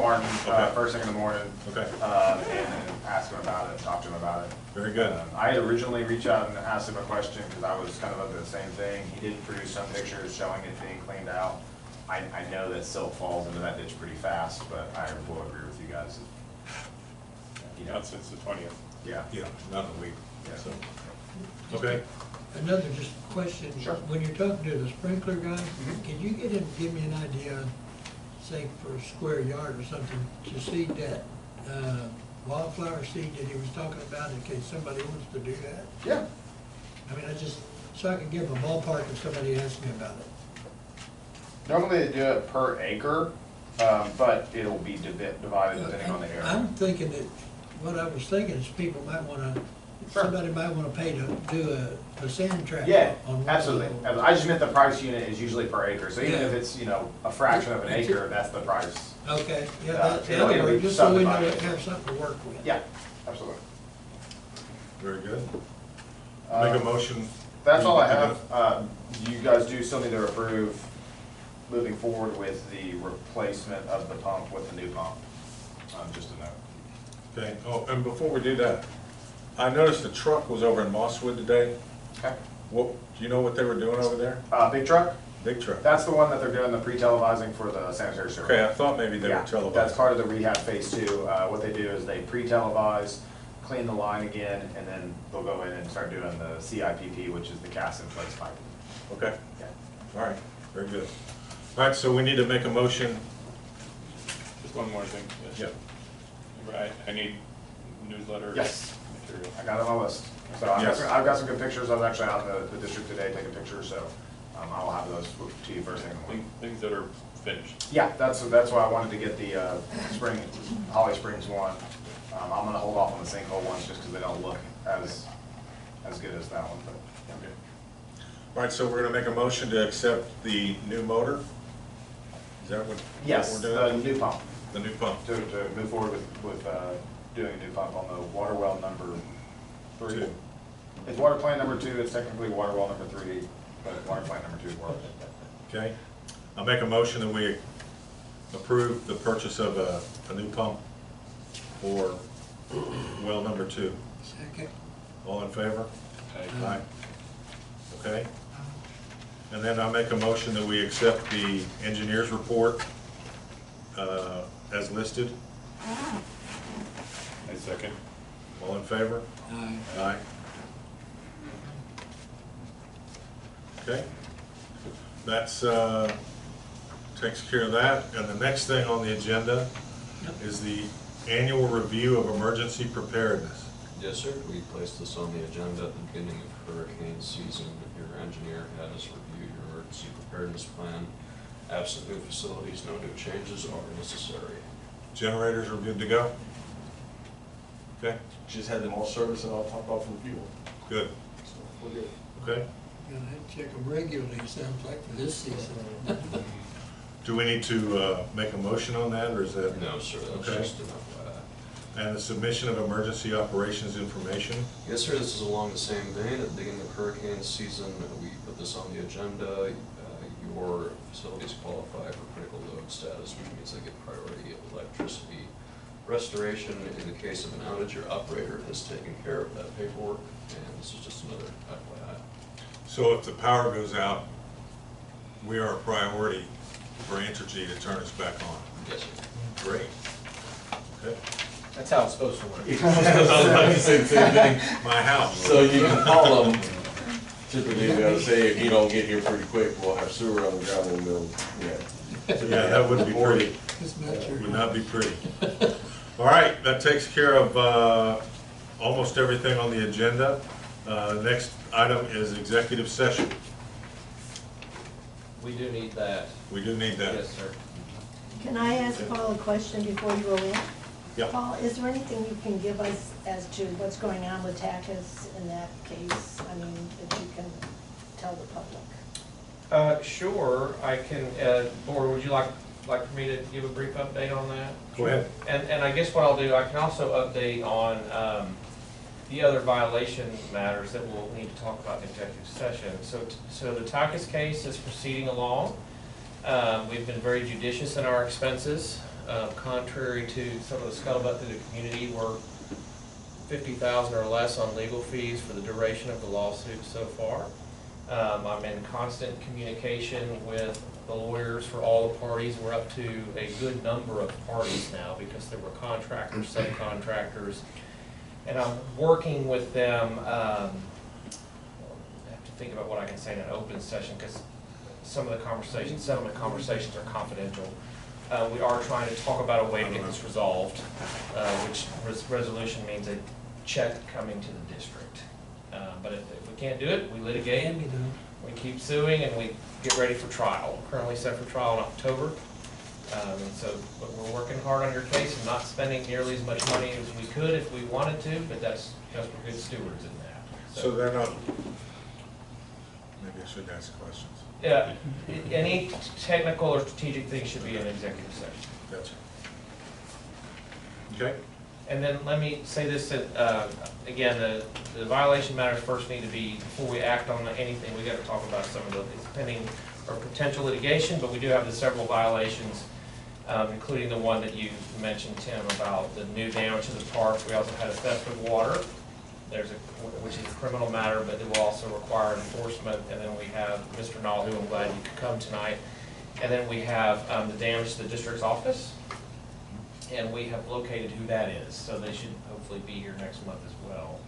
S11: Martin
S1: Okay.
S11: first thing in the morning.
S1: Okay.
S11: And ask him about it, talk to him about it.
S1: Very good.
S11: I had originally reached out and asked him a question because I was kind of up to the same thing. He did produce some pictures showing it being cleaned out. I know that silt falls into that ditch pretty fast, but I will agree with you guys.
S3: Not since the 20th.
S11: Yeah.
S1: Yeah, not a week.
S11: Yeah.
S1: So, okay.
S2: Another just question.
S11: Sure.
S2: When you're talking to the sprinkler guy, can you get him to give me an idea, say for a square yard or something, to seed that wildflower seed that he was talking about in case somebody wants to do that?
S11: Yeah.
S2: I mean, so I can give him a ballpark if somebody asks me about it.
S11: Normally they do it per acre, but it'll be divided depending on the area.
S2: I'm thinking that, what I was thinking is people might wanna, somebody might wanna pay to do a sand trap.
S11: Yeah,
S2: on one
S11: absolutely.
S2: of those.
S11: I just meant the price unit is usually per acre, so even
S2: Yeah.
S11: if it's, a fraction of an acre, that's the price.
S2: Okay, yeah,
S11: It'll
S2: that'll
S11: be
S2: work, just so we know
S11: subdivided.
S2: we have something to work with.
S11: Yeah, absolutely.
S1: Very good. Make a motion.
S11: That's all I have. You guys do still need to approve moving forward with the replacement of the pump with the new pump, just a note.
S1: Okay. Oh, and before we do that, I noticed the truck was over in Mosswood today.
S11: Okay.
S1: What, do you know what they were doing over there?
S11: Big truck?
S1: Big truck.
S11: That's the one that they're doing the pre-televising for the sanitary sewer.
S1: Okay, I thought maybe they were
S11: Yeah,
S1: televised.
S11: that's part of the rehab phase 2. What they do is they pre-televise, clean the line again, and then they'll go in and start doing the CIPP, which is the cast in place piping.
S1: Okay.
S11: Yeah.
S1: All right, very good. All right, so we need to make a motion.
S3: Just one more thing.
S1: Yeah.
S3: I need newsletter
S11: Yes.
S3: material.
S11: I got it on my list. So
S1: Yes.
S11: I've got some good pictures. I was actually out in the district today taking pictures, so I'll have those to you first thing in the morning.
S3: Things that are finished.
S11: Yeah, that's why I wanted to get the Holly Springs one. I'm gonna hold off on the sinkhole ones just because they don't look as good as that one, but.
S3: Okay.
S1: All right, so we're gonna make a motion to accept the new motor? Is that what
S11: Yes,
S1: we're
S11: the
S1: doing?
S11: new pump.
S1: The new pump.
S11: To move forward with doing a new pump on the water well number 3.
S1: 2.
S11: It's water plant number 2, it's technically water well number 3, but water plant number 2 works.
S1: Okay. I'll make a motion that we approve the purchase of a new pump for well number 2.
S2: Second.
S1: All in favor?
S3: Okay.
S1: Aye. Okay. And then I'll make a motion that we accept the engineer's report as listed.
S3: A second.
S1: All in favor?
S2: Aye.
S1: Aye. Okay. That's, takes care of that. And the next thing on the agenda is the annual review of emergency preparedness.
S7: Yes, sir. We placed this on the agenda at the beginning of hurricane season. Your engineer had us review your emergency preparedness plan. Absent new facilities, no new changes are necessary.
S1: Generators are good to go? Okay,
S13: Just had them all serviced and all topped off from fuel.
S1: good.
S13: So we're good.
S1: Okay.
S2: Gonna have to check them regularly, it sounds like, for this season.
S1: Do we need to make a motion on that, or is that?
S7: No, sir. That's
S1: Okay.
S7: just enough.
S1: And the submission of emergency operations information?
S7: Yes, sir. This is along the same vein. At the beginning of hurricane season, we put this on the agenda. Your facilities qualify for critical load status, which means they get priority of electricity restoration. In the case of an outage, your operator has taken care of that paperwork, and this is just another FYI.
S1: So if the power goes out, we are a priority for Entergy to turn us back on?
S7: Yes, sir.
S1: Great. Okay.
S14: That's how it's supposed to work.
S13: I was about to say the same thing.
S1: My house.
S13: So you can call them, typically they'll say, if you don't get here pretty quick, we'll have sewer on the ground and we'll, yeah.
S1: Yeah, that wouldn't be pretty.
S2: It's not true.
S1: Would not be pretty. All right, that takes care of almost everything on the agenda. Next item is executive session.
S5: We do need that.
S1: We do need that.
S5: Yes, sir.
S6: Can I ask Paul a question before you go in?
S1: Yeah.
S6: Paul, is there anything you can give us as to what's going on with TACUS in that case? I mean, that you can tell the public?
S5: Sure, I can, or would you like for me to give a brief update on that?
S1: Go ahead.
S5: And I guess what I'll do, I can also update on the other violation matters that we'll need to talk about in executive session. So the TACUS case is proceeding along. We've been very judicious in our expenses. Contrary to some of the scuttlebutt through the community, we're $50,000 or less on legal fees for the duration of the lawsuit so far. I'm in constant communication with the lawyers for all the parties. We're up to a good number of parties now because there were contractors, subcontractors, and I'm working with them. I have to think about what I can say in an open session because some of the conversations, settlement conversations are confidential. We are trying to talk about a way to get this resolved, which resolution means a check coming to the district. But if we can't do it, we litigate, we keep suing, and we get ready for trial. We're currently set for trial in October. But we're working hard on your case and not spending nearly as much money as we could if we wanted to, but that's because we're good stewards in that.
S1: So they're not, maybe I should ask questions.
S5: Yeah, any technical or strategic thing should be in executive session.
S1: Gotcha. Okay.
S5: And then let me say this, again, the violation matters first need to be, before we act on anything, we gotta talk about some of the pending or potential litigation, but we do have the several violations, including the one that you mentioned, Tim, about the new damage to the park. We also had a theft of water. Which is a criminal matter, but it will also require enforcement. And then we have Mr. Nall, who I'm glad you could come tonight. And then we have the damage to the district's office. And we have located who that is, so they should hopefully be here next month as well.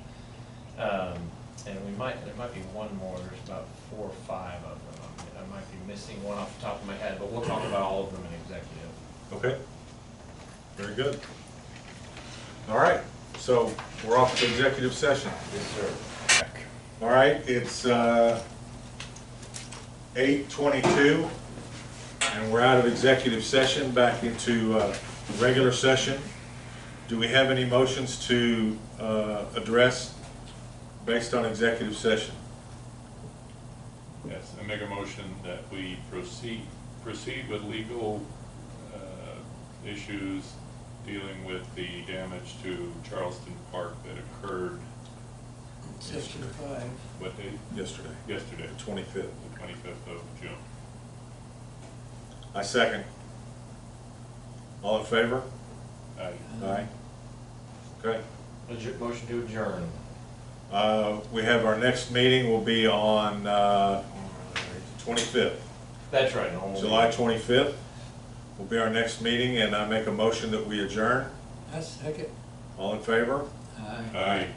S5: And there might be one more, there's about 4 or 5 of them. I might be missing one off the top of my head, but we'll talk about all of them in executive.
S1: Okay. Very good. All right. So we're off to executive session.
S5: Yes, sir.
S1: All right, it's 8:22, and we're out of executive session back into regular session. Do we have any motions to address based on executive session?
S3: Yes, I make a motion that we proceed with legal issues dealing with the damage to Charleston Park that occurred.
S2: Section 5.
S3: What date?
S1: Yesterday.
S3: Yesterday.
S1: The 25th.
S3: The 25th of June.
S1: I second. All in favor?
S3: Aye.
S1: Aye. Okay.
S5: Motion to adjourn.
S1: We have our next meeting will be on 25th.
S5: That's right.
S1: July 25th will be our next meeting, and I make a motion that we adjourn.
S2: I second.
S1: All in favor?
S2: Aye.
S3: Aye.